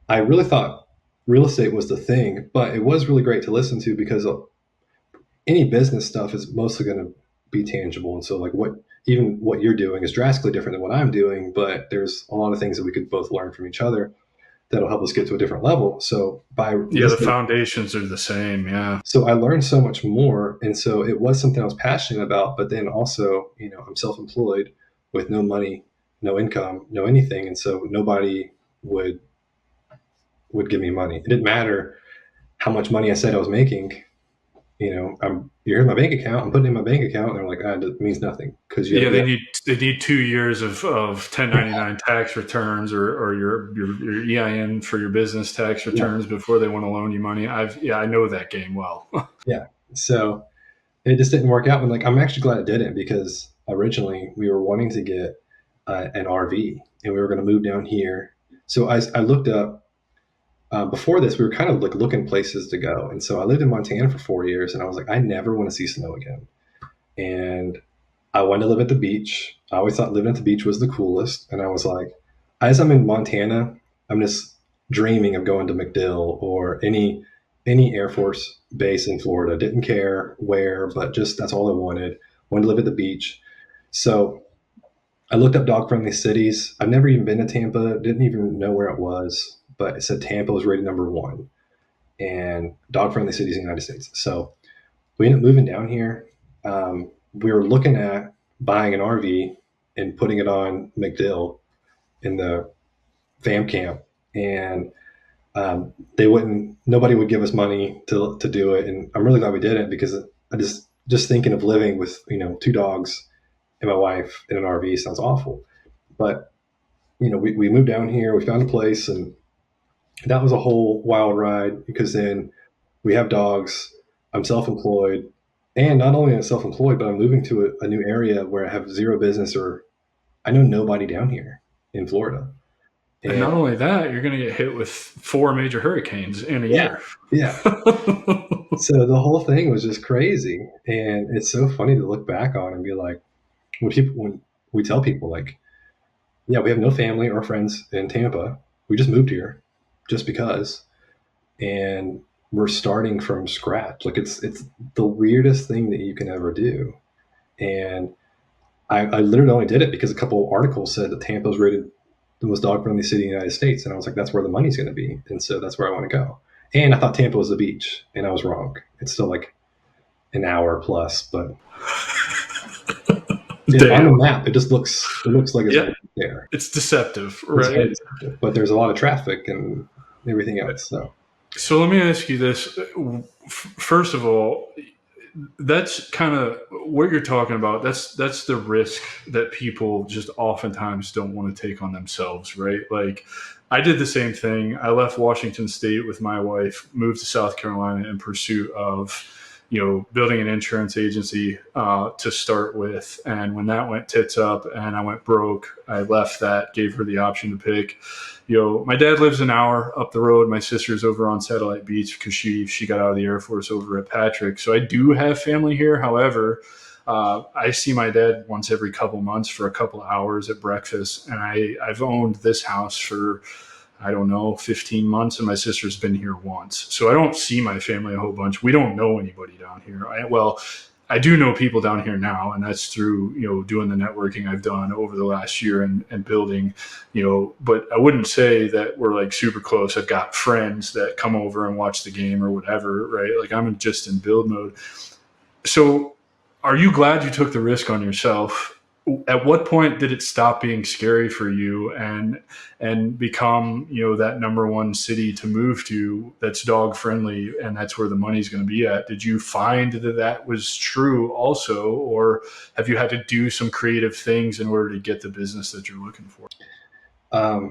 Speaker 2: I really thought real estate was the thing, but it was really great to listen to, because any business stuff is mostly going to be tangible. And so like what you're doing is drastically different than what I'm doing, but there's a lot of things that we could both learn from each other that'll help us get to a different level. So
Speaker 1: the foundations are the same. Yeah.
Speaker 2: So I learned so much more. And so it was something I was passionate about, but then also, I'm self-employed with no money, no income, no anything. And so nobody would give me money. It didn't matter how much money I said I was making. Here's my bank account. I'm putting it in my bank account, and they're like, it means nothing, because
Speaker 1: they need 2 years of 1099 tax returns or your EIN for your business tax returns before they want to loan you money. I know that game well.
Speaker 2: Yeah. So it just didn't work out. And like, I'm actually glad it didn't, because originally we were wanting to get an RV, and we were going to move down here. So I looked up. Before this, we were kind of like looking places to go, and so I lived in Montana for 4 years, and I was like, I never want to see snow again. And I wanted to live at the beach. I always thought living at the beach was the coolest, and I was like, as I'm in Montana, I'm just dreaming of going to MacDill or any Air Force base in Florida. Didn't care where, but just that's all I wanted. Wanted to live at the beach. So I looked up dog friendly cities. I've never even been to Tampa, didn't even know where it was, but it said Tampa was rated number one and dog friendly cities in the United States. So we ended up moving down here. We were looking at buying an RV and putting it on MacDill in the fam camp, and nobody would give us money to do it. And I'm really glad we did it, because I just thinking of living with, two dogs and my wife in an RV sounds awful. But, we moved down here, we found a place, and that was a whole wild ride, because then we have dogs. I'm self-employed, and not only am I self-employed, but I'm moving to a new area where I have zero business, or I know nobody down here in Florida.
Speaker 1: And not only that, you're going to get hit with 4 major hurricanes in a year.
Speaker 2: Yeah. So the whole thing was just crazy. And it's so funny to look back on and be like, when we tell people, like, yeah, we have no family or friends in Tampa. We just moved here just because. And we're starting from scratch. Like, it's the weirdest thing that you can ever do. And I literally only did it because a couple of articles said that Tampa was rated the most dog friendly city in the United States. And I was like, that's where the money's going to be. And so that's where I want to go. And I thought Tampa was the beach, and I was wrong. It's still like an hour plus, but on the map, it looks like it's right there.
Speaker 1: It's deceptive, right?
Speaker 2: But there's a lot of traffic and everything else.
Speaker 1: So let me ask you this. First of all, that's kind of what you're talking about. That's the risk that people just oftentimes don't want to take on themselves, right? Like, I did the same thing. I left Washington State with my wife, moved to South Carolina in pursuit of, building an insurance agency to start with. And when that went tits up and I went broke, I left that, gave her the option to pick. My dad lives an hour up the road. My sister's over on Satellite Beach because she got out of the Air Force over at Patrick. So I do have family here. However, I see my dad once every couple months for a couple hours at breakfast. And I've owned this house for, 15 months, and my sister's been here once. So I don't see my family a whole bunch. We don't know anybody down here. I do know people down here now, and that's through, doing the networking I've done over the last year and building, but I wouldn't say that we're like super close. I've got friends that come over and watch the game or whatever, right? Like, I'm just in build mode. So are you glad you took the risk on yourself? At what point did it stop being scary for you and become, that number one city to move to that's dog friendly and that's where the money's going to be at? Did you find that was true also, or have you had to do some creative things in order to get the business that you're looking for?
Speaker 2: I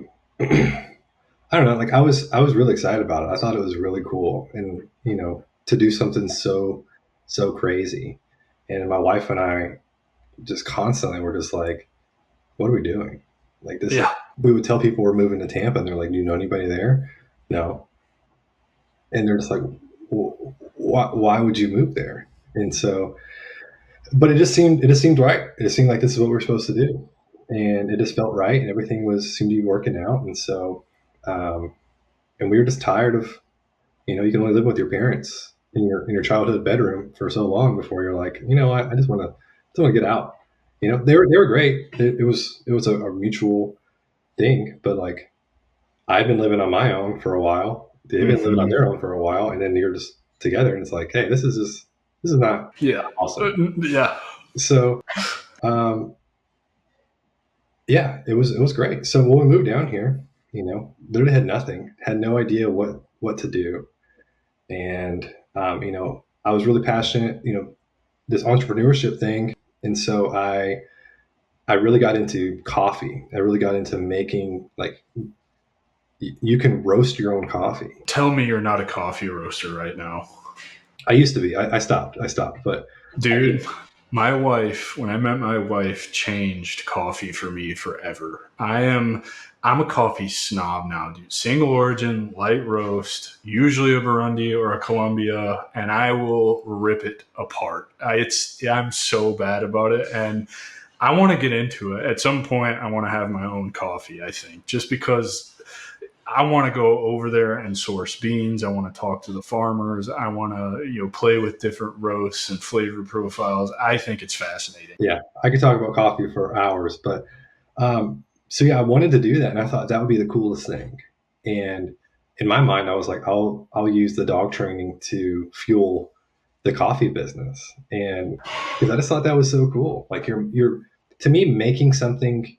Speaker 2: don't know. Like, I was really excited about it. I thought it was really cool, and to do something so crazy. And my wife and I just constantly were just like, what are we doing? Like this.
Speaker 1: Yeah.
Speaker 2: We would tell people we're moving to Tampa, and they're like, do you know anybody there? No. And they're just like, well, why would you move there? And so, but it just seemed right. It just seemed like this is what we're supposed to do. And it just felt right, and everything seemed to be working out. And so, and we were just tired of, you can only live with your parents in your childhood bedroom for so long before you're like, I just want to get out. They were great. It was a mutual thing, but like, I've been living on my own for a while. They've been living on their own for a while, and then you're just together, and it's like, hey, this is not awesome.
Speaker 1: Yeah.
Speaker 2: So, yeah, it was great. So when we moved down here, literally had nothing, had no idea what to do, and I was really passionate, this entrepreneurship thing. And so I really got into coffee. I really got into making, like, you can roast your own coffee.
Speaker 1: Tell me you're not a coffee roaster right now.
Speaker 2: I used to be. I stopped. But
Speaker 1: dude, When I met my wife, changed coffee for me forever. I'm a coffee snob now, dude. Single origin, light roast, usually a Burundi or a Colombia, and I will rip it apart. I'm so bad about it, and I want to get into it. At some point, I want to have my own coffee, I think, just because I want to go over there and source beans. I want to talk to the farmers. I want to, play with different roasts and flavor profiles. I think it's fascinating.
Speaker 2: Yeah, I could talk about coffee for hours, but so yeah, I wanted to do that, and I thought that would be the coolest thing. And in my mind, I was like, I'll use the dog training to fuel the coffee business, and because I just thought that was so cool. Like you're to me making something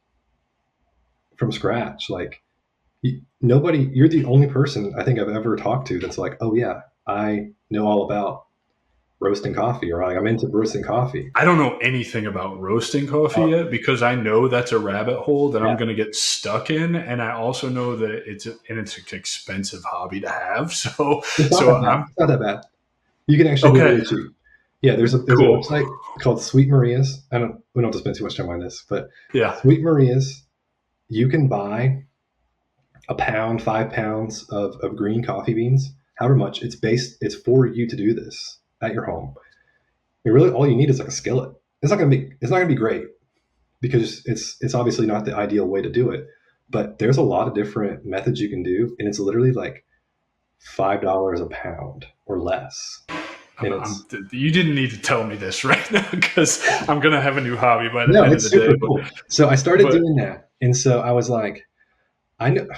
Speaker 2: from scratch. Like nobody, you're the only person I think I've ever talked to that's like, oh yeah, I know all about roasting coffee, or like I'm into roasting coffee.
Speaker 1: I don't know anything about roasting coffee yet because I know that's a rabbit hole that
Speaker 2: Yeah.
Speaker 1: I'm going to get stuck in, and I also know that it's an expensive hobby to have. So,
Speaker 2: It's not that bad. You can actually do it
Speaker 1: okay,
Speaker 2: really cheap. Yeah, there's a
Speaker 1: cool.
Speaker 2: website called Sweet Maria's. We don't have to spend too much time on this, but
Speaker 1: Yeah,
Speaker 2: Sweet Maria's, you can buy a pound, 5 pounds of green coffee beans, however much. It's for you to do this at your home. And really all you need is like a skillet. It's not gonna be great because it's obviously not the ideal way to do it. But there's a lot of different methods you can do, and it's literally like $5 a pound or less. And
Speaker 1: you didn't need to tell me this right now because I'm going to have a new hobby by the
Speaker 2: no,
Speaker 1: end of
Speaker 2: it's
Speaker 1: the
Speaker 2: super
Speaker 1: day.
Speaker 2: cool. So I started
Speaker 1: But
Speaker 2: doing that, and so I was like, I know,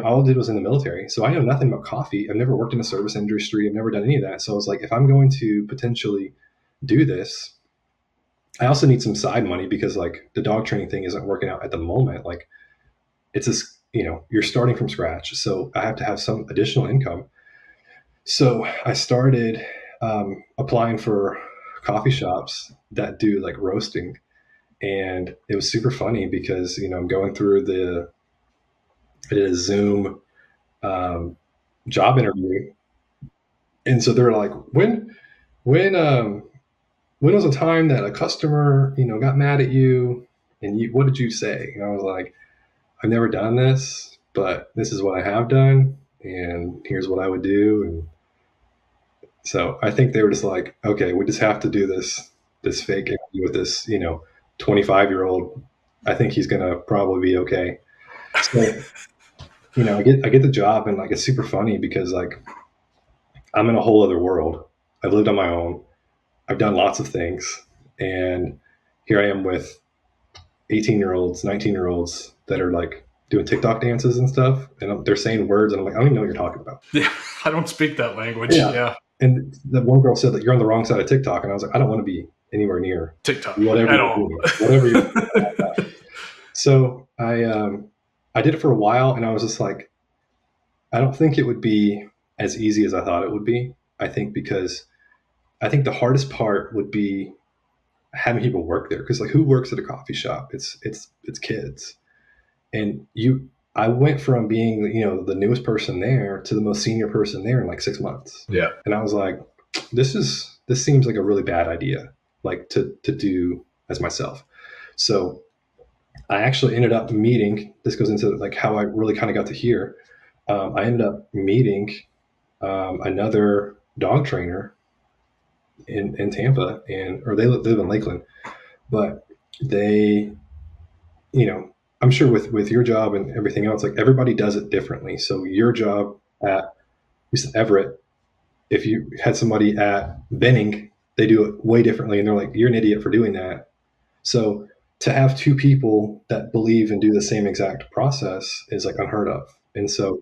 Speaker 2: all I did was in the military, so I know nothing about coffee. I've never worked in the service industry. I've never done any of that. So I was like, if I'm going to potentially do this, I also need some side money because like the dog training thing isn't working out at the moment. Like it's this, you're starting from scratch, so I have to have some additional income. So I started applying for coffee shops that do like roasting, and it was super funny because I'm going through I did a Zoom job interview, and so they're like, when when was a time that a customer got mad at you, and what did you say? And I was like, I've never done this, but this is what I have done, and here's what I would do. And so I think they were just like, okay, we just have to do this fake interview with this 25-year-old. I think he's gonna probably be okay. So I get the job, and like it's super funny because like I'm in a whole other world. I've lived on my own. I've done lots of things, and here I am with 18-year-olds, 19-year-olds that are like doing TikTok dances and stuff, and they're saying words, and I'm like, I don't even know what you're talking about.
Speaker 1: yeah, I don't speak that language.
Speaker 2: Yeah.
Speaker 1: Yeah,
Speaker 2: And the one girl said that you're on the wrong side of TikTok, and I was like, I don't want to be anywhere near
Speaker 1: TikTok
Speaker 2: whatever
Speaker 1: at
Speaker 2: you're
Speaker 1: all.
Speaker 2: doing, whatever you're doing. So I did it for a while, and I was just like, I don't think it would be as easy as I thought it would be. I think the hardest part would be having people work there, because like who works at a coffee shop? It's kids, and I went from being the newest person there to the most senior person there in like 6 months.
Speaker 1: Yeah,
Speaker 2: And I was like, this seems like a really bad idea, like to do as myself. So I actually ended up meeting. This goes into like how I really kind of got to here. I ended up meeting another dog trainer in Tampa, or they live in Lakeland, but they, I'm sure with your job and everything else, like everybody does it differently. So your job at Everett, if you had somebody at Benning, they do it way differently, and they're like, you're an idiot for doing that. So to have two people that believe and do the same exact process is like unheard of. And so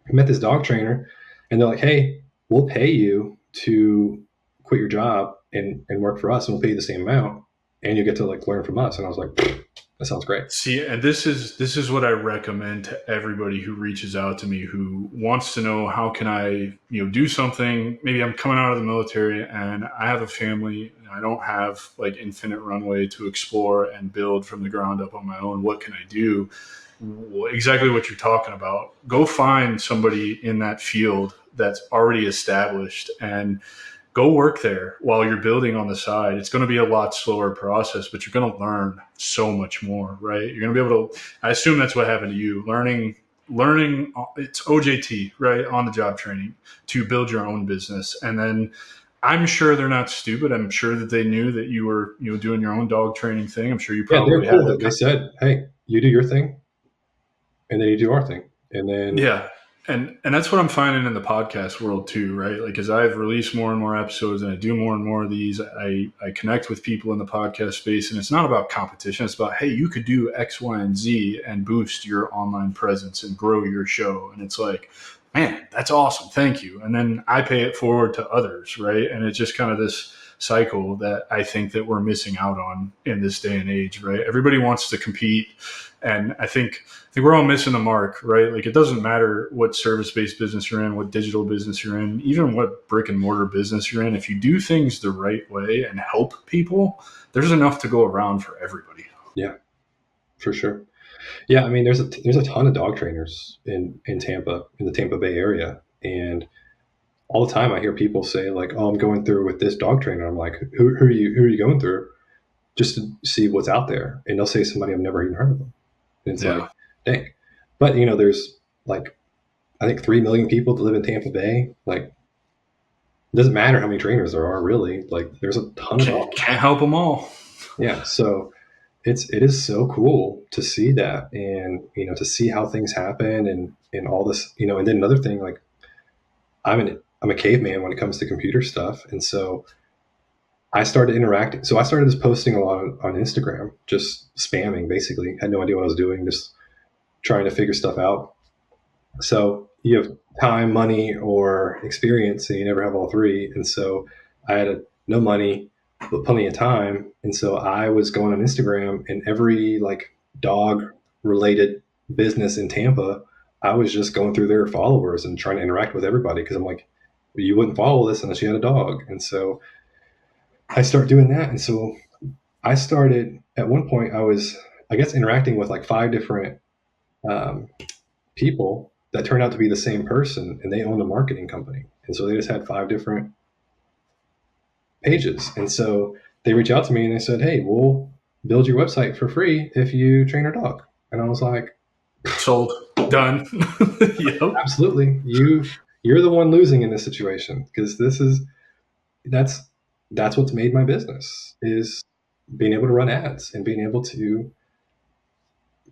Speaker 2: I met this dog trainer, and they're like, hey, we'll pay you to quit your job and work for us, and we'll pay you the same amount, and you get to like learn from us. And I was like, that sounds great.
Speaker 1: See, and this is what I recommend to everybody who reaches out to me who wants to know how can I do something. Maybe I'm coming out of the military and I have a family. And I don't have like infinite runway to explore and build from the ground up on my own. What can I do? Exactly what you're talking about. Go find somebody in that field that's already established and go work there while you're building on the side. It's going to be a lot slower process, but you're going to learn so much more, right? You're going to be able to, I assume that's what happened to you, learning, it's OJT, right? On the job training to build your own business. And then I'm sure they're not stupid. I'm sure that they knew that you were, doing your own dog training thing. I'm sure you
Speaker 2: Yeah, they're
Speaker 1: probably had
Speaker 2: cool.
Speaker 1: that.
Speaker 2: They said, "Hey, you do your thing, and then you do our thing." And then
Speaker 1: Yeah. And that's what I'm finding in the podcast world too, right? Like, as I've released more and more episodes and I do more and more of these, I connect with people in the podcast space, and it's not about competition. It's about, hey, you could do X, Y, and Z and boost your online presence and grow your show. And it's like, man, that's awesome. Thank you. And then I pay it forward to others, right? And it's just kind of this cycle that I think that we're missing out on in this day and age, right? Everybody wants to compete. And I think we're all missing the mark, right? Like, it doesn't matter what service-based business you're in, what digital business you're in, even what brick and mortar business you're in. If you do things the right way and help people, there's enough to go around for everybody.
Speaker 2: yeah, for sure. Yeah, I mean, there's a ton of dog trainers in Tampa, in the Tampa Bay area, and all the time I hear people say like, "Oh, I'm going through with this dog trainer." I'm like, "Who are you going through?" Just to see what's out there, and they'll say somebody I've never even heard of them. And it's like,
Speaker 1: Yeah.
Speaker 2: dang. But there's like, I think 3 million people that live in Tampa Bay. Like, it doesn't matter how many trainers there are, really. Like, there's a ton of dogs.
Speaker 1: Can't help them all.
Speaker 2: Yeah, so it is so cool to see that, and to see how things happen, and all this, and then another thing, like, I'm a caveman when it comes to computer stuff, and so I started interacting. So I started just posting a lot on Instagram, just spamming, basically. Had no idea what I was doing, just trying to figure stuff out. So you have time, money, or experience, and you never have all three. And so I had no money, but plenty of time. And so I was going on Instagram, and every like dog related business in Tampa, I was just going through their followers and trying to interact with everybody, because I'm like, well, you wouldn't follow this unless you had a dog. And so I started doing that. And so I started, at one point, I was, I guess, interacting with like 5 different um, people that turned out to be the same person, and they owned a marketing company. And so they just had 5 different pages. And so they reached out to me and they said, "Hey, we'll build your website for free if you train our dog." And I was like,
Speaker 1: Sold. Done. Yep.
Speaker 2: absolutely. You're the one losing in this situation, because that's what's made my business, is being able to run ads and being able to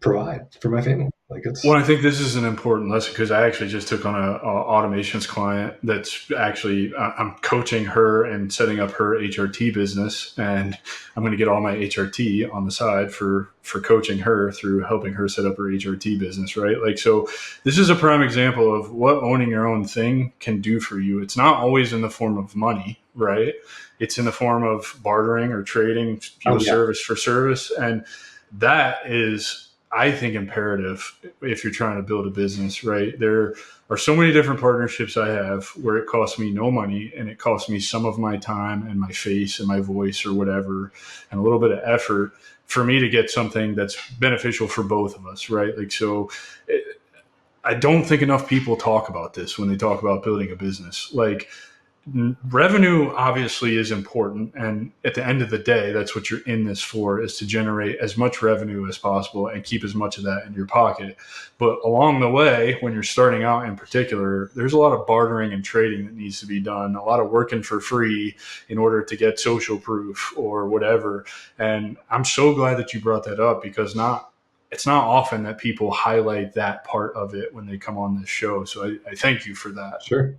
Speaker 2: provide for my family. Like, it's
Speaker 1: Well, I think this is an important lesson, because I actually just took on a automations client that's actually, I'm coaching her and setting up her HRT business, and I'm going to get all my HRT on the side for coaching her through helping her set up her HRT business, right? Like, so this is a prime example of what owning your own thing can do for you. It's not always in the form of money, right? It's in the form of bartering or trading, service for service. And that is, I think, imperative if you're trying to build a business, right? There are so many different partnerships I have where it costs me no money, and it costs me some of my time and my face and my voice or whatever, and a little bit of effort for me to get something that's beneficial for both of us, right? Like, so I don't think enough people talk about this when they talk about building a business. Like, revenue obviously is important, and at the end of the day, that's what you're in this for, is to generate as much revenue as possible and keep as much of that in your pocket. But along the way, when you're starting out in particular, there's a lot of bartering and trading that needs to be done, a lot of working for free in order to get social proof or whatever. And I'm so glad that you brought that up, because it's not often that people highlight that part of it when they come on this show. So I thank you for that.
Speaker 2: sure.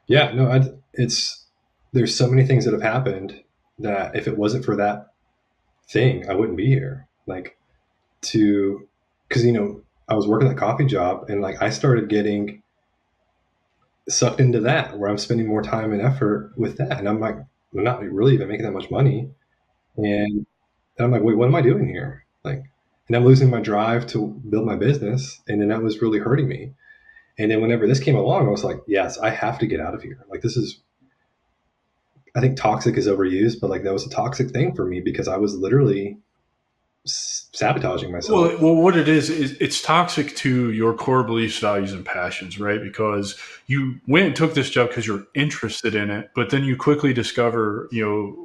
Speaker 2: Yeah, no, there's so many things that have happened that if it wasn't for that thing, I wouldn't be here. Like, because I was working that coffee job, and like I started getting sucked into that, where I'm spending more time and effort with that, and I'm like, I'm not really even making that much money, and I'm like, wait, what am I doing here? Like, and I'm losing my drive to build my business, and then that was really hurting me. And then whenever this came along, I was like, yes, I have to get out of here. Like, this is, I think toxic is overused, but like that was a toxic thing for me, because I was literally sabotaging myself.
Speaker 1: Well, what it is it's toxic to your core beliefs, values, and passions, right? Because you went and took this job because you're interested in it, but then you quickly discover,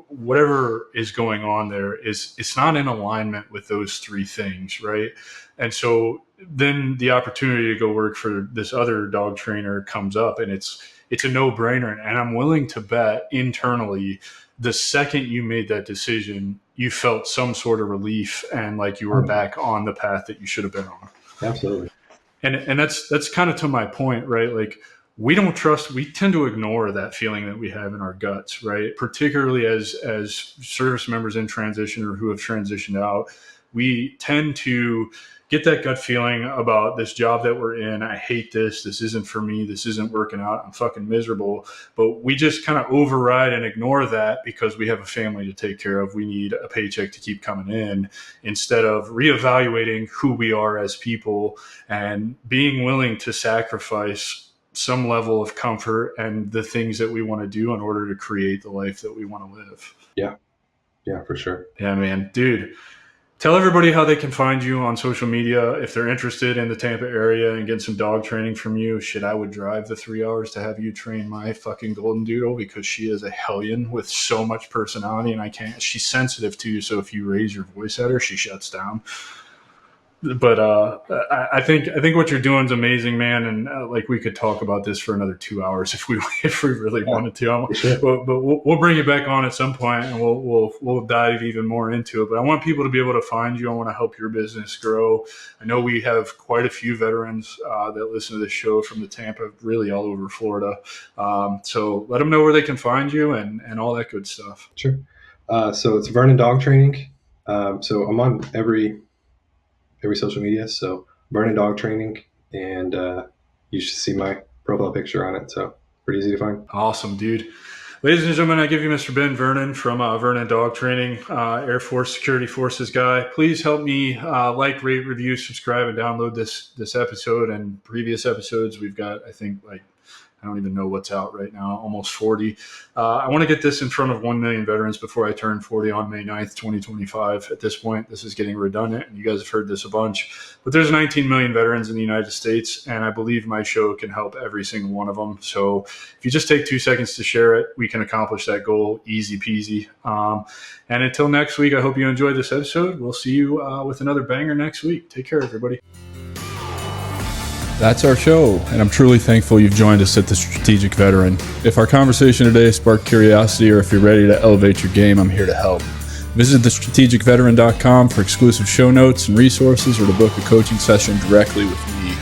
Speaker 1: whatever is going on there it's not in alignment with those three things, right? And so then the opportunity to go work for this other dog trainer comes up, and it's a no-brainer. And I'm willing to bet internally, the second you made that decision, you felt some sort of relief and like you were back on the path that you should have been on.
Speaker 2: Absolutely.
Speaker 1: And that's kind of to my point, right? Like we tend to ignore that feeling that we have in our guts, right? Particularly as service members in transition or who have transitioned out, we tend to get that gut feeling about this job that we're in. I hate this. This isn't for me. This isn't working out. I'm fucking miserable. But we just kind of override and ignore that because we have a family to take care of. We need a paycheck to keep coming in, instead of reevaluating who we are as people and being willing to sacrifice some level of comfort and the things that we want to do in order to create the life that we want to live.
Speaker 2: Yeah, for sure.
Speaker 1: Yeah, man. Dude, tell everybody how they can find you on social media if they're interested in the Tampa area and getting some dog training from you. Shit, I would drive the 3 hours to have you train my fucking golden doodle because she is a hellion with so much personality, and she's sensitive too. So if you raise your voice at her, she shuts down. But I think what you're doing is amazing, man. And like we could talk about this for another 2 hours if we really wanted to.
Speaker 2: Sure.
Speaker 1: But we'll bring you back on at some point, and we'll dive even more into it. But I want people to be able to find you. I want to help your business grow. I know we have quite a few veterans that listen to this show from the Tampa, really all over Florida. So let them know where they can find you and all that good stuff.
Speaker 2: Sure. So it's Vernon Dog Training. So I'm on every social media, so Vernon Dog Training, and you should see my profile picture on it, so pretty easy to find.
Speaker 1: Awesome, dude. Ladies and gentlemen, I give you Mr. Ben Vernon from Vernon Dog Training, Air Force Security Forces guy. Please help me like, rate, review, subscribe, and download this episode and previous episodes. We've got, I think, I don't even know what's out right now, almost 40. I want to get this in front of 1 million veterans before I turn 40 on May 9th, 2025. At this point, this is getting redundant, and you guys have heard this a bunch. But there's 19 million veterans in the United States, and I believe my show can help every single one of them. So if you just take 2 seconds to share it, we can accomplish that goal easy peasy. And until next week, I hope you enjoyed this episode. We'll see you with another banger next week. Take care, everybody. That's our show, and I'm truly thankful you've joined us at The Strategic Veteran. If our conversation today sparked curiosity, or if you're ready to elevate your game, I'm here to help. Visit thestrategicveteran.com for exclusive show notes and resources, or to book a coaching session directly with me.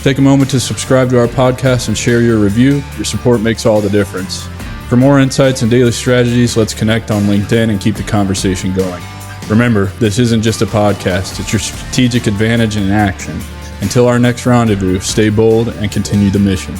Speaker 1: Take a moment to subscribe to our podcast and share your review. Your support makes all the difference. For more insights and daily strategies, let's connect on LinkedIn and keep the conversation going. Remember, this isn't just a podcast, it's your strategic advantage in action. Until our next rendezvous, stay bold and continue the mission.